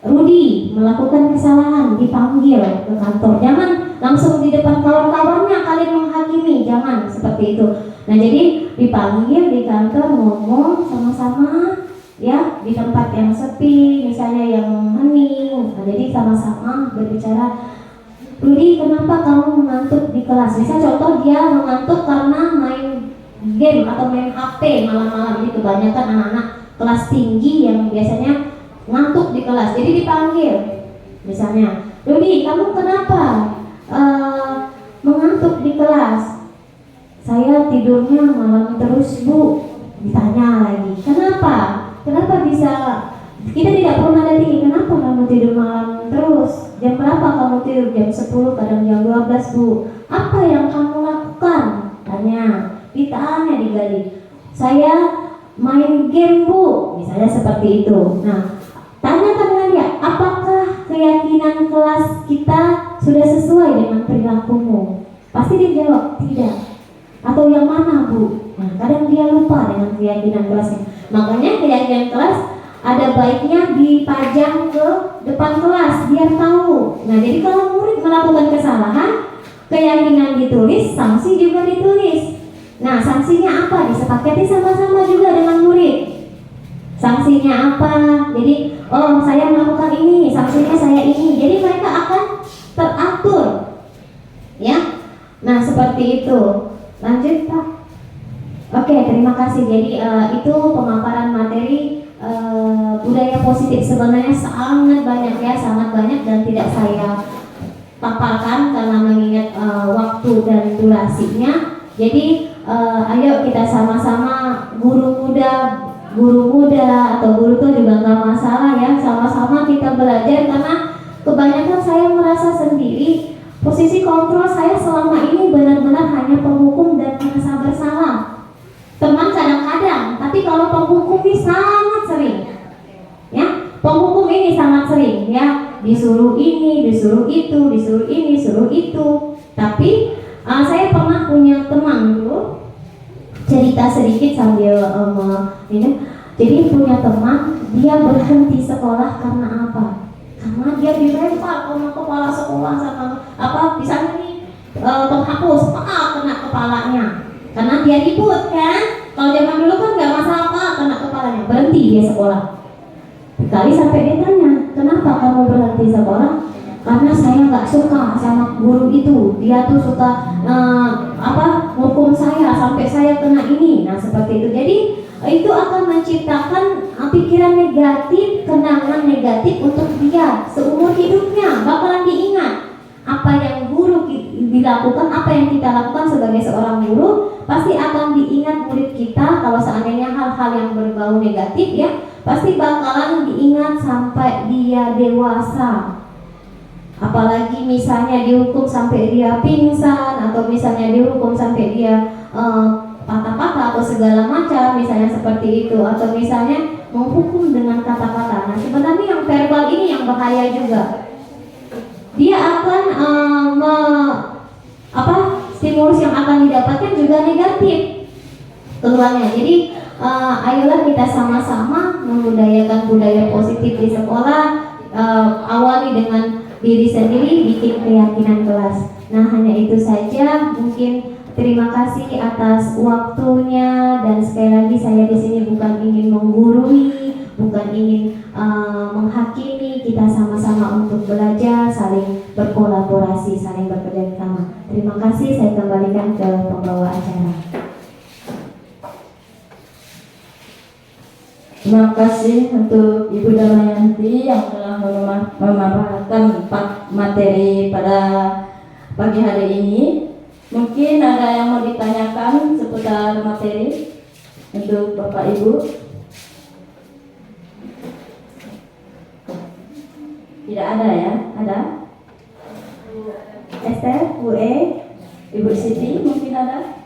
Rudi melakukan kesalahan, dipanggil ke kantor. Jangan langsung di depan kawan-kawannya kalian menghakimi, jangan seperti itu. Nah, jadi dipanggil di kantor, ngomong sama-sama ya di tempat yang sepi, misalnya yang hening. Nah, jadi sama-sama berbicara, Rudi, kenapa kamu mengantuk di kelas? Misal contoh dia mengantuk karena main game atau main HP malam-malam. Ini kebanyakan anak-anak kelas tinggi yang biasanya ngantuk di kelas, jadi dipanggil. Misalnya, Rudi, kamu kenapa mengantuk di kelas? Saya tidurnya malam terus, Bu. Ditanya lagi, kenapa? Kenapa bisa? Kita tidak pernah ada tinggi. Kenapa kamu tidur malam terus? Jam berapa kamu tidur? Jam 10, kadang jam 12, Bu. Apa yang kamu lakukan? Tanya. Ditanya, digali. Saya main game, Bu. Misalnya seperti itu. Nah, tanyakan dengan dia, apakah keyakinan kelas kita sudah sesuai dengan perilakumu? Pasti dia jawab, tidak. Atau yang mana, Bu? Nah, kadang dia lupa dengan keyakinan kelasnya. Makanya keyakinan kelas ada baiknya dipajang ke depan kelas, biar tahu. Nah, jadi kalau murid melakukan kesalahan, keyakinan ditulis, sanksi juga ditulis. Nah, sanksinya apa? Disepakati sama-sama juga dengan murid. Sanksinya apa? Jadi, oh saya melakukan ini, sanksinya saya ini. Jadi mereka akan teratur, ya. Nah, seperti itu. Lanjut, Pak. Oke, terima kasih. Jadi itu pemaparan materi budaya positif. Sebenarnya sangat banyak ya, sangat banyak dan tidak saya paparkan karena mengingat waktu dan durasinya. Jadi ayo kita sama-sama guru muda atau guru tua juga nggak masalah ya, sama-sama kita belajar. Karena kebanyakan saya merasa sendiri, posisi kontrol saya selama ini benar-benar hanya penghukum dan merasa bersalah. Teman kadang-kadang, tapi kalau penghukum ini sangat sering ya, penghukum ini sangat sering ya, disuruh ini, disuruh itu, disuruh ini, disuruh itu. Tapi saya pernah punya teman dulu, cerita sedikit sambil ini. Jadi punya teman, dia berhenti sekolah karena apa? Karena dia dilempar sama kepala sekolah sama misalnya nih penghapus, kena kepalanya. Karena dia ribut kan? Kalau zaman dulu kan nggak masalah, kena kepalanya, berhenti dia sekolah. Kali sampai dia tanya, kenapa kamu berhenti sekolah? Karena saya nggak suka sama guru itu, dia tuh suka hukum saya sampai saya kena ini. Nah, seperti itu. Jadi itu akan menciptakan pikiran negatif, kenangan negatif untuk dia seumur hidupnya. Bakalan diingat apa yang guru dilakukan, apa yang kita lakukan sebagai seorang guru, pasti akan diingat murid kita. Kalau seandainya hal-hal yang berbau negatif ya, pasti bakalan diingat sampai dia dewasa. Apalagi misalnya dihukum sampai dia pingsan, atau misalnya dihukum sampai dia patah-patah atau segala macam, misalnya seperti itu, atau misalnya menghukum dengan kata-kata. Nah, sebenarnya yang verbal ini yang bahaya juga. Dia akan stimulus yang akan didapatkan juga negatif keluarnya. Jadi ayolah kita sama-sama membudayakan budaya positif di sekolah. Awali dengan diri sendiri, bikin keyakinan kelas. Nah, hanya itu saja. Mungkin terima kasih atas waktunya, dan sekali lagi saya di sini bukan ingin menggurui, bukan ingin menghakimi. Kita sama-sama untuk belajar, saling berkolaborasi, saling bekerja sama. Terima kasih. Saya kembalikan ke pembawa acara. Terima kasih untuk Ibu Damayanti yang telah memaparkan materi pada pagi hari ini. Mungkin ada yang mau ditanyakan seputar materi untuk Bapak Ibu? Tidak ada ya? Ada? Esther, Bu E, Ibu Siti mungkin ada?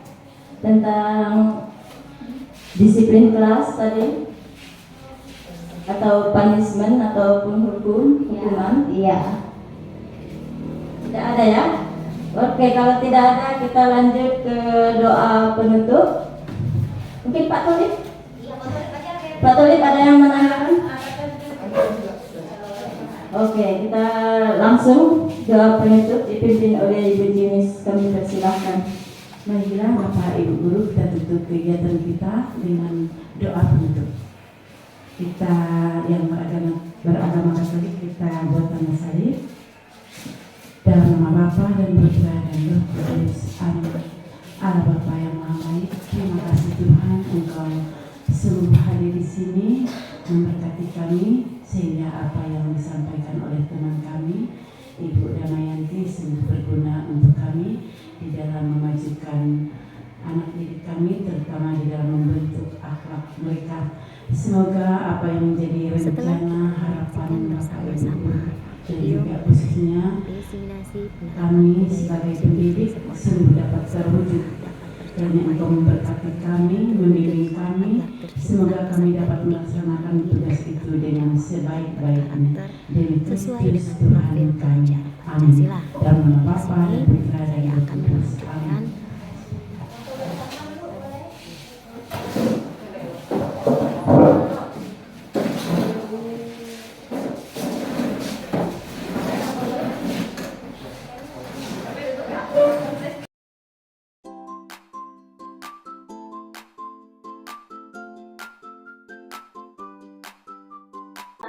Tentang disiplin kelas tadi? atau punishment ataupun hukuman? Iya. Tidak ada ya? Oke, kalau tidak ada kita lanjut ke doa penutup. Mungkin Pak Tulip? Pak Tulip ada yang menanyakan? Oke, kita langsung doa penutup dipimpin oleh Ibu Jinis. Kami persilahkan. Marilah Bapak Ibu Guru kita tutup kegiatan kita dengan doa penutup. Kita yang beragama Katolik kita buat tanda salib. Dalam nama Bapa dan Putra dan Roh Kudus. Amin. Allah Bapa yang Maha Baik, terima kasih Tuhan Engkau sungguh hadir di sini memberkati kami sehingga apa yang disampaikan oleh teman kami Ibu Damayanti sungguh berguna untuk kami di dalam memajukan anak didik kami, terutama di dalam membentuk akhlak mereka. Semoga apa yang menjadi rencana harapan Bapak Ibu dan juga khususnya kami sebagai pendidik sungguh dapat terwujud. Dan Engkau memberkati kami, membimbing kami. Semoga kami dapat melaksanakan tugas itu dengan sebaik-baiknya. Demi Kristus Tuhan kami. Amin. Dalam nama Bapa dan Putra dan Roh Kudus. Amin.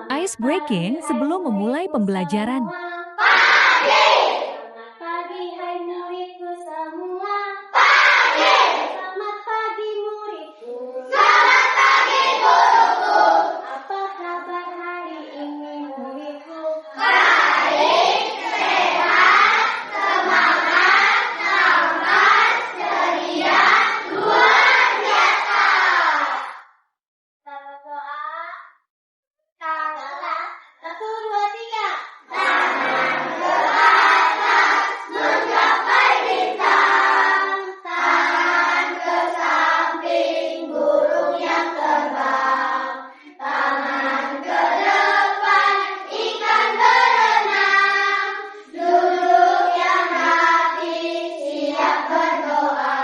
Ice breaking sebelum memulai pembelajaran. Selamat pagi hai muridku semua. Pagi. Selamat pagi muridku. Selamat pagi guruku. Apa kabar hari ini muridku? Baik, sehat, semangat, tampan, ceria, luar biasa. Selamat doa. Satu, dua, tiga. Tangan ke atas mencapai bintang, tangan ke samping burung yang terbang, tangan ke depan ikan berenang, duduk yang rapi siap berdoa,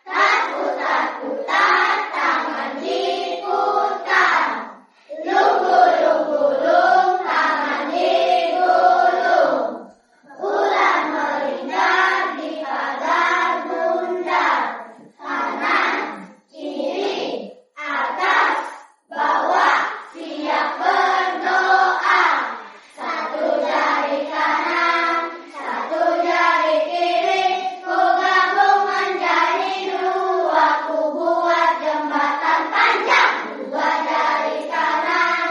tak putar-putar tangan diputar. Lung-gulung-gulung, tangan digulung. Ular melingkar di pagar bundar. Kanan, kiri, atas, bawah, siap berdoa. Satu jari kanan, satu jari kiri, ku gabung menjadi dua, ku buat jembatan panjang. Dua jari kanan,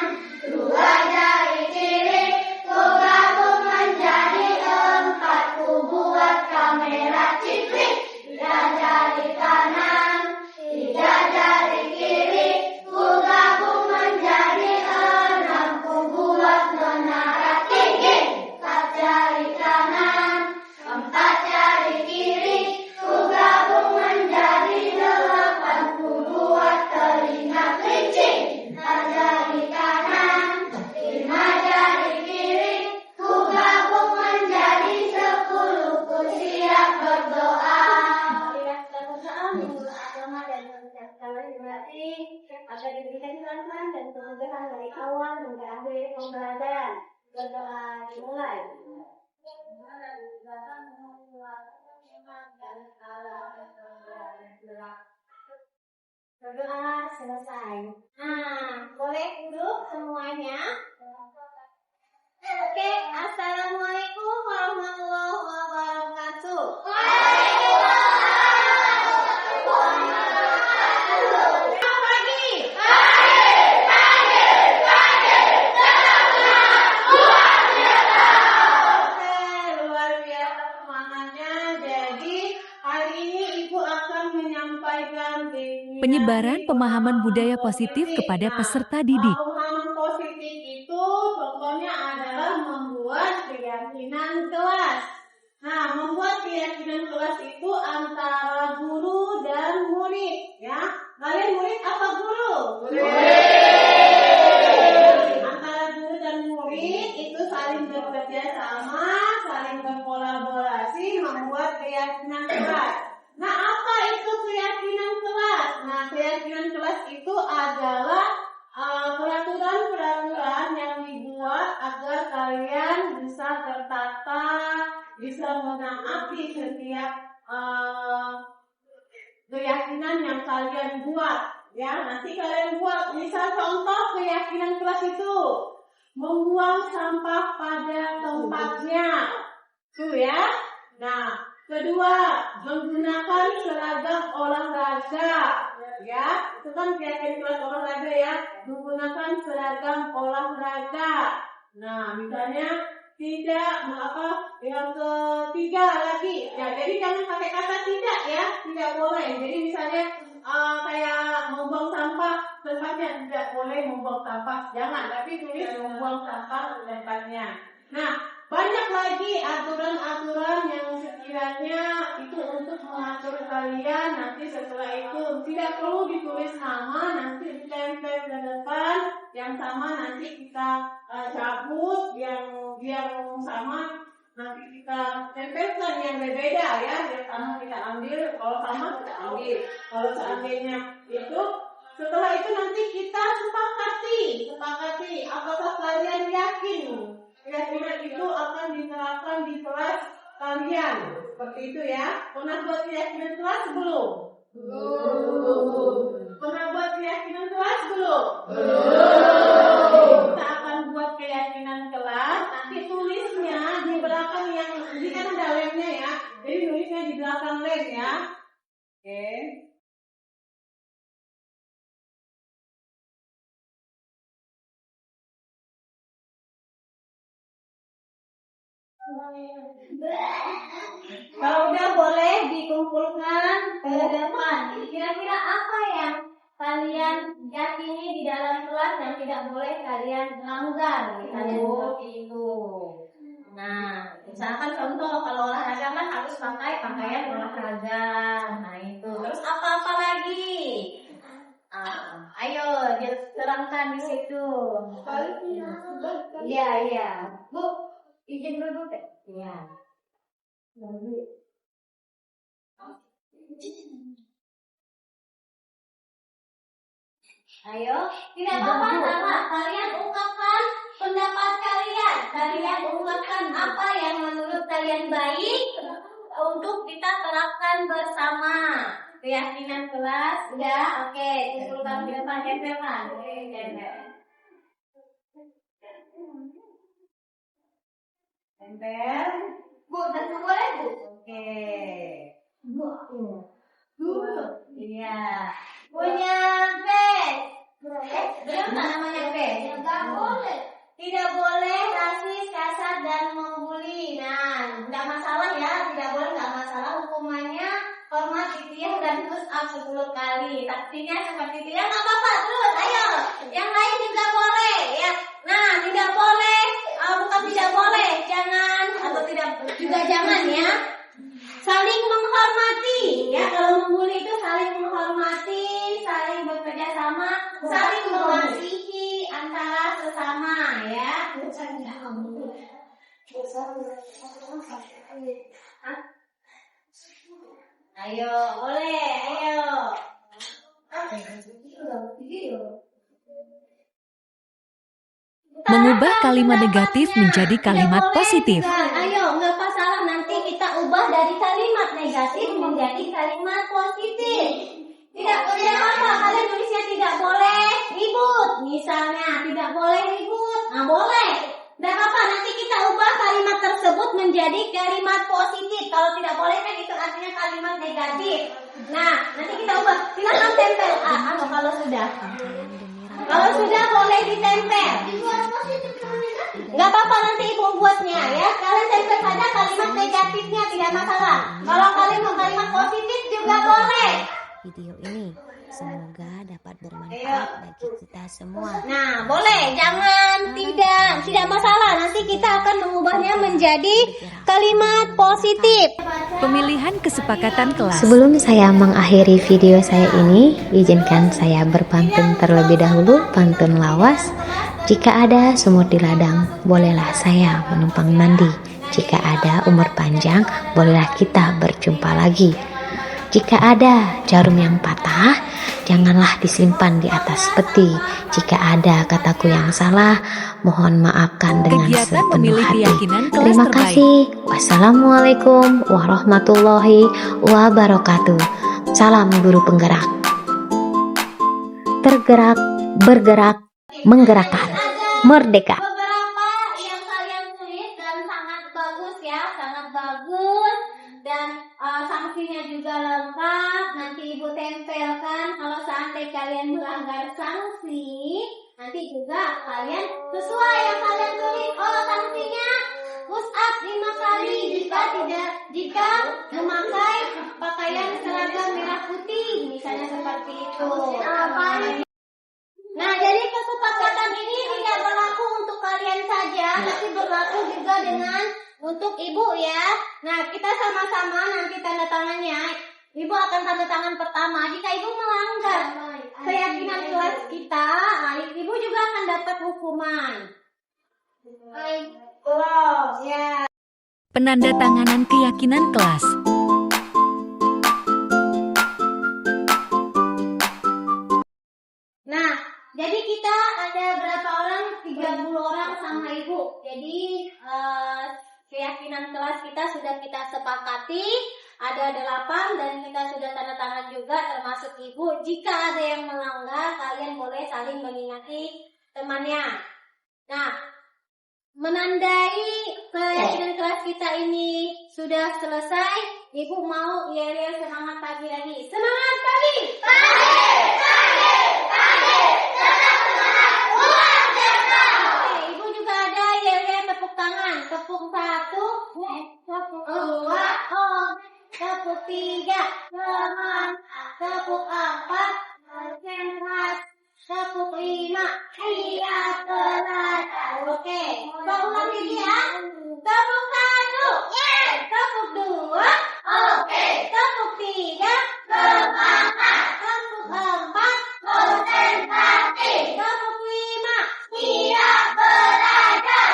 dua jari kiri, ku gabung menjadi empat, ku buat kamera ciprik. Tiga jari kanan, tiga jari kiri, ku gabung menjadi enam, ku buat menara tinggi. Empat jari kanan, empat jari kiri, ku gabung menjadi delapan, ku buat telinga kelinci. Lima jari kanan, lima jari kiri, ku gabung menjadi 10, ku siap berdoa. Menurut agama dan konsep berarti agar diberikan keselamatan dan kemudahan dari awal hingga akhir pembelajaran. Berdoa dimulai. Berdoa selesai. Nah, boleh duduk semuanya. Oke, assalamualaikum warahmatullahi wabarakatuh. Selamat pagi. Oke, luar biasa semangatnya. Jadi hari ini Ibu akan menyampaikan Penyebaran pemahaman budaya positif kepada peserta didik. Pemahaman positif itu pokoknya adalah membuat keyakinan kelas. Nah, membuat keyakinan kelas itu antara guru dan murid, ya. Kalian murid apa guru? Murid. membuat keyakinan kelas. Nah, apa itu keyakinan kelas? Nah, keyakinan kelas itu adalah peraturan-peraturan yang dibuat agar kalian bisa tertata, bisa menaati setiap keyakinan yang kalian buat. Ya, nanti kalian buat. Misal contoh keyakinan kelas itu membuang sampah pada tempatnya. Tuh ya. Nah, kedua, menggunakan seragam olahraga. Ya, itu kan keyakinan kelas olahraga ya. Menggunakan seragam olahraga. Nah, misalnya yang ketiga lagi. Ya, jadi jangan pakai kata tidak ya. Tidak boleh. Jadi misalnya kayak membuang sampah tempatnya, tidak boleh membuang sampah, jangan, tapi tulis membuang sampah tempatnya. Nah, banyak lagi aturan-aturan yang sekiranya itu untuk mengatur kalian. Nanti setelah itu tidak perlu ditulis nama, nanti ditempel ke depan. Yang sama nanti kita cabut, yang sama nanti kita tempelkan yang berbeda ya. Yang sama kita ambil, kalau sama kita ambil. Kalau seandainya itu, setelah itu nanti kita sepakati apakah kalian yakin keyakinan itu akan diterapkan di kelas kalian. Seperti itu ya. Pernah buat keyakinan kelas belum? Belum. Pernah buat keyakinan kelas belum? Belum. Kita akan buat keyakinan kelas. Nanti tulisnya di belakang yang ini kan ada lemnya ya. Jadi tulisnya di belakang lem ya. Oke. Kalau udah boleh dikumpulkan ke depan. Kira-kira apa yang kalian yakini di dalam kelas yang tidak boleh kalian langgar? Misalnya seperti itu. Nah, misalkan contoh kalau olahraga kan harus pakai pakaian olahraga. Nah itu. Terus apa-apa lagi? Ayo diterangkan di situ. Iya. Bu, izin dulu deh. Iya. Ayo, tidak apa-apa sama. Kalian ungkapkan pendapat kalian. Kalian ungkapkan apa yang menurut kalian baik untuk kita terapkan bersama. Keyakinan kelas, udah, oke. Kumpulkan di depan tempelkan. Tempel. Bu, tentu boleh bu. Oke. Bu. Iya. Punya pes. Belum namanya pes. Tidak boleh. Tidak boleh rasis, kasar dan membuli. Nah, nggak masalah ya. Tidak boleh, nggak masalah. Hukumannya hormat ikhtiar dan push up 10 kali. Taktinya seperti itu ya, nggak apa-apa. Terus, ayo. Yang lain juga boleh ya. Nah, tidak boleh. Bukan tidak boleh. Jangan atau tidak juga jangan ya. Saling menghormati ya. Kalau membuli itu saling menghormati, saling bekerja sama, saling mengasihi antara sesama ya. Ayo, boleh, ayo. Mengubah kalimat negatif menjadi kalimat positif. Ayo, nggak masalah, nanti kita ubah dari kalimat negatif menjadi kalimat positif. Tidak boleh apa, kalian tulisnya tidak boleh ribut. Misalnya, tidak boleh ribut. Nah, boleh. Nggak apa-apa, nanti kita ubah kalimat tersebut menjadi kalimat positif. Kalau tidak boleh kan itu artinya kalimat negatif. Nah, nanti kita ubah. Silakan tempel. Kalau sudah. Kalau sudah boleh ditempel. Nggak apa-apa, nanti ibu buatnya ya. Kalian tempel saja kalimat negatifnya, tidak masalah. Kalau kalian mau kalimat positif juga boleh. Video ini semoga dapat bermanfaat bagi kita semua. Nah, boleh, jangan tidak masalah. Nanti kita akan mengubahnya menjadi kalimat positif. Pemilihan kesepakatan kelas. Sebelum saya mengakhiri video saya ini, izinkan saya berpantun terlebih dahulu, pantun lawas. Jika ada semut di ladang, bolehlah saya menumpang mandi. Jika ada umur panjang, bolehlah kita berjumpa lagi. Jika ada jarum yang patah, janganlah disimpan di atas peti. Jika ada kataku yang salah, mohon maafkan dengan Kegiatan sepenuh memilih hati. keyakinan kelas Terima terbaik. kasih. Wassalamualaikum warahmatullahi wabarakatuh. Salam guru penggerak. Tergerak, bergerak, menggerakkan. Merdeka. Beberapa yang kalian tulis dan sangat bagus ya, sangat bagus, dan sanksinya juga lengkap. Nanti ibu tempelkan. Kalau seandainya kalian melanggar sanksi, nanti juga kalian sesuai yang kalian tulis. Oh, sanksinya push up 5 kali jika memakai pakaian seragam merah putih, misalnya seperti itu. Nah, jadi kesepakatan ini tidak berlaku untuk kalian saja, tapi berlaku juga untuk ibu ya. Nah, kita sama-sama nanti tanda tangannya. Ibu akan tanda tangan pertama. Jika ibu melanggar keyakinan kelas kita, ibu juga akan dapat hukuman. Ya. Penandatanganan keyakinan kelas. Nah, jadi kita ada berapa orang? 30 orang sama ibu. Jadi keyakinan kelas kita sudah kita sepakati. Ada 8 dan kita sudah tanda tangan juga termasuk ibu. Jika ada yang melanggar, kalian boleh saling mengingati temannya. Nah, menandai keyakinan kelas kita ini sudah selesai. Ibu mau yel-yel semangat pagi lagi. Semangat pagi! Ibu juga ada yel-yel tepuk tangan. Tepuk 1, tepuk 2, tepuk 3, semangat. Tepuk 4, semangat. Tepuk 5, iya kelas. Oke, kita ulangi ya. Tepuk 1, tepuk 2, tepuk 3, semangat. Tepuk 4, konsentrasi. Tepuk 5, siap belajar.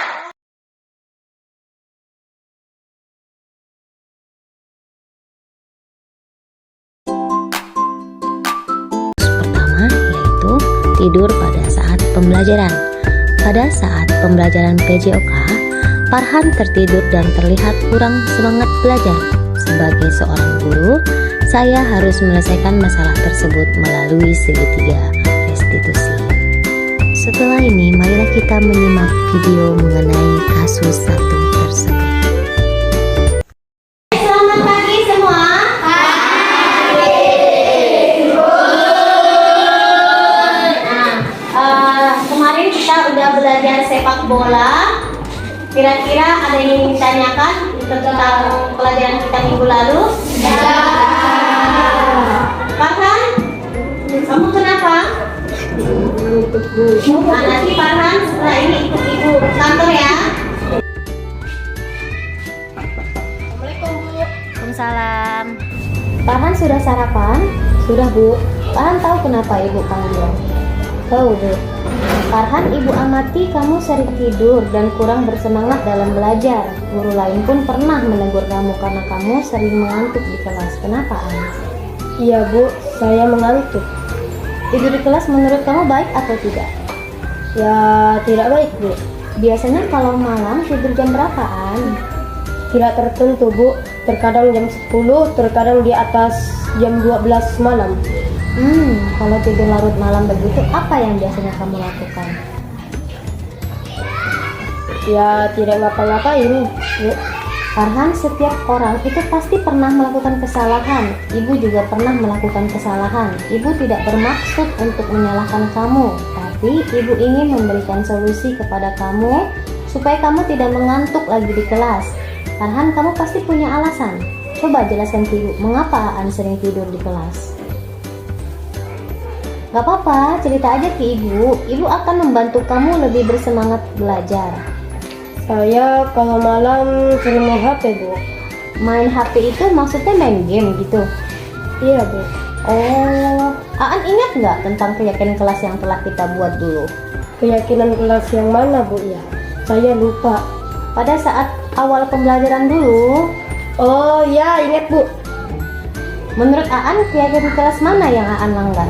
Pertama yaitu tidur pada saat pembelajaran. Pada saat pembelajaran PJOK, Farhan tertidur dan terlihat kurang semangat belajar. Sebagai seorang guru, saya harus menyelesaikan masalah tersebut melalui segitiga restitusi. Setelah ini, marilah kita menyimak video mengenai kasus satu tersebut. Selamat pagi semua. Kemarin kita udah belajar sepak bola. Kira-kira ada yang ingin ditanyakan tentang pelajaran kita minggu lalu? Ya. Farhan, kamu kenapa? Nah, nanti Farhan setelah ini ikut ibu ke kantor ya. Assalamualaikum Bu. Waalaikumsalam. Farhan sudah sarapan? Sudah Bu. Farhan tahu kenapa ibu panggil? Tahu Bu. Farhan, ibu amati kamu sering tidur dan kurang bersemangat dalam belajar. Guru lain pun pernah menegur kamu karena kamu sering mengantuk di kelas. Kenapa, An? Iya Bu, saya mengantuk. Tidur di kelas menurut kamu baik atau tidak? Ya tidak baik Bu. Biasanya kalau malam tidur jam berapa, An? Tidak tertentu Bu, terkadang jam 10, terkadang di atas jam 12 malam. Kalau tidur larut malam begitu, apa yang biasanya kamu lakukan? Ya tidak ngapa-ngapain Bu. Farhan, setiap orang itu pasti pernah melakukan kesalahan. Ibu juga pernah melakukan kesalahan. Ibu tidak bermaksud untuk menyalahkan kamu, tapi ibu ingin memberikan solusi kepada kamu supaya kamu tidak mengantuk lagi di kelas. Farhan, kamu pasti punya alasan. Coba jelaskan ke ibu, mengapa Aan sering tidur di kelas? Gak apa-apa, cerita aja ke ibu. Ibu akan membantu kamu lebih bersemangat belajar. Saya kalau malam sering main HP Bu. Main HP itu maksudnya main game gitu? Iya Bu. Oh, Aan ingat nggak tentang keyakinan kelas yang telah kita buat dulu? Keyakinan kelas yang mana Bu ya? Saya lupa. pada saat awal pembelajaran dulu, Oh ya, ingat Bu. menurut Aan keyakinan kelas mana yang Aan langgar?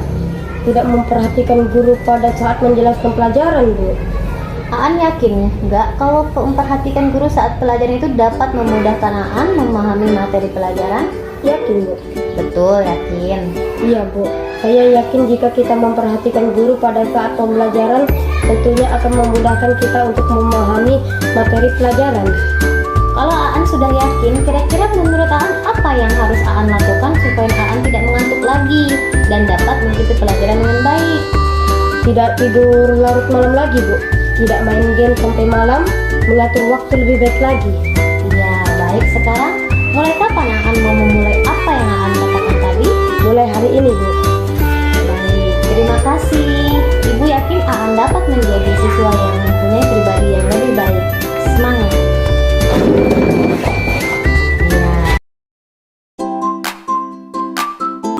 Tidak memperhatikan guru pada saat menjelaskan pelajaran Bu. Aan yakin nggak kalau memperhatikan guru saat pelajaran itu dapat memudahkan Aan memahami materi pelajaran? Yakin Bu? Betul, yakin. Iya Bu. Saya yakin jika kita memperhatikan guru pada saat pembelajaran, tentunya akan memudahkan kita untuk memahami materi pelajaran. Kalau Aan sudah yakin, kira-kira menurut Aan apa yang harus Aan lakukan supaya Aan tidak mengantuk lagi dan dapat mengikuti pelajaran dengan baik? Tidak tidur larut malam lagi Bu. Tidak main game sampai malam, mengatur waktu lebih baik lagi. Iya, baik. Sekarang, mulai kapan Aan mau memulai apa yang Aan katakan tadi? Mulai hari ini Bu. Baik, terima kasih. Ibu yakin Aan dapat menjadi siswa yang mempunyai pribadi yang lebih baik. Semangat.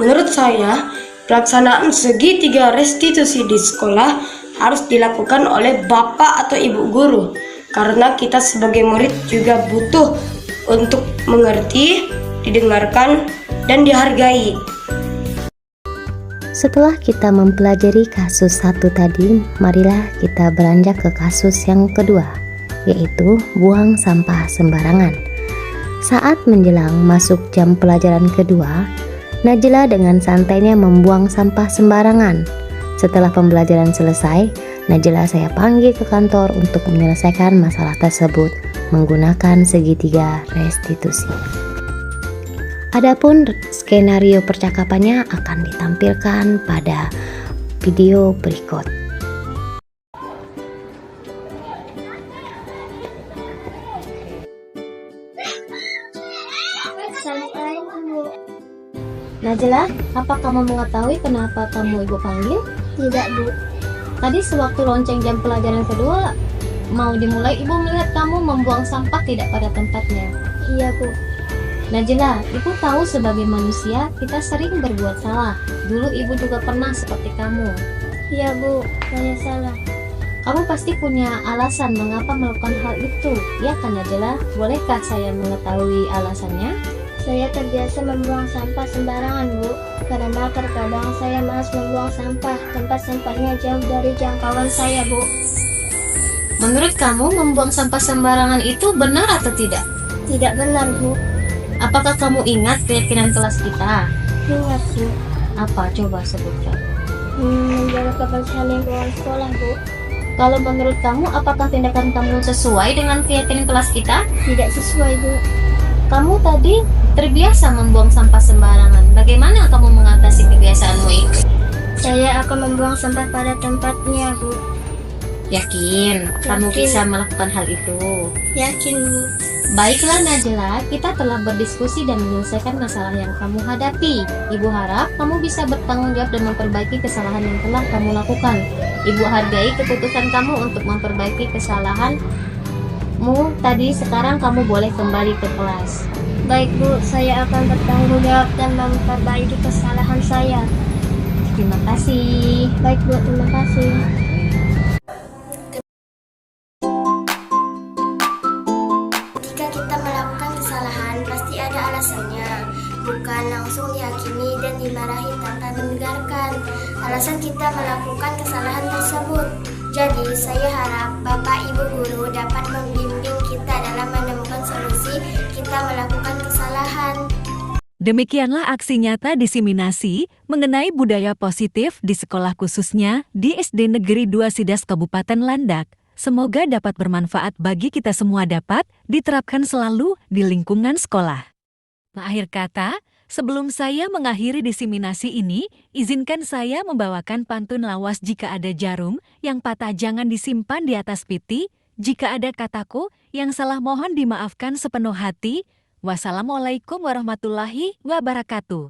Menurut saya, pelaksanaan segitiga restitusi di sekolah harus dilakukan oleh bapak atau ibu guru, karena kita sebagai murid juga butuh untuk mengerti, didengarkan, dan dihargai. Setelah kita mempelajari kasus 1 tadi, marilah kita beranjak ke kasus yang kedua, yaitu buang sampah sembarangan. Saat menjelang masuk jam pelajaran kedua, Najla dengan santainya membuang sampah sembarangan. Setelah pembelajaran selesai, Najla saya panggil ke kantor untuk menyelesaikan masalah tersebut menggunakan segitiga restitusi. Adapun skenario percakapannya akan ditampilkan pada video berikut. Najla, apa kamu mengetahui kenapa kamu ibu panggil? Tidak Bu. Tadi sewaktu lonceng jam pelajaran kedua mau dimulai, ibu melihat kamu membuang sampah tidak pada tempatnya. Iya Bu. Najla, ibu tahu sebagai manusia kita sering berbuat salah. Dulu ibu juga pernah seperti kamu. Iya Bu, saya salah. Kamu pasti punya alasan mengapa melakukan hal itu, ya kan Najla? Bolehkah saya mengetahui alasannya? Saya terbiasa membuang sampah sembarangan Bu, karena terkadang saya malas membuang sampah. Tempat sampahnya jauh dari jangkauan saya Bu. Menurut kamu membuang sampah sembarangan itu benar atau tidak? Tidak benar Bu. Apakah kamu ingat keyakinan kelas kita? Ingat Bu. Apa? Coba sebutkan. Menjaga kebersihan lingkungan sekolah Bu. Kalau menurut kamu, apakah tindakan kamu sesuai dengan keyakinan kelas kita? Tidak sesuai Bu. Kamu tadi terbiasa membuang sampah sembarangan. Bagaimana kamu mengatasi kebiasaanmu itu? Saya akan membuang sampah pada tempatnya Bu. Yakin kamu Yakin. bisa melakukan hal itu? Yakin Bu. Baiklah Najla, kita telah berdiskusi dan menyelesaikan masalah yang kamu hadapi. Ibu harap kamu bisa bertanggung jawab dan memperbaiki kesalahan yang telah kamu lakukan. Ibu hargai keputusan kamu untuk memperbaiki kesalahanmu tadi. Sekarang kamu boleh kembali ke kelas. Baik Bu, saya akan bertanggung jawab dan memperbaiki kesalahan saya. Terima kasih. Baik Bu, terima kasih. Jika kita melakukan kesalahan, pasti ada alasannya. Bukan langsung dihakimi dan dimarahi tanpa mendengarkan alasan kita melakukan kesalahan tersebut. Jadi, saya harap Bapak Ibu Guru dapat membimbing kita dalam menemukan solusi kita melakukan kesalahan. Demikianlah aksi nyata diseminasi mengenai budaya positif di sekolah khususnya di SD Negeri 2 Sidas Kabupaten Landak. Semoga dapat bermanfaat bagi kita semua, dapat diterapkan selalu di lingkungan sekolah. Akhir kata, sebelum saya mengakhiri diseminasi ini, izinkan saya membawakan pantun lawas. Jika ada jarum yang patah jangan disimpan di atas piti, jika ada kataku yang salah mohon dimaafkan sepenuh hati. Wassalamualaikum warahmatullahi wabarakatuh.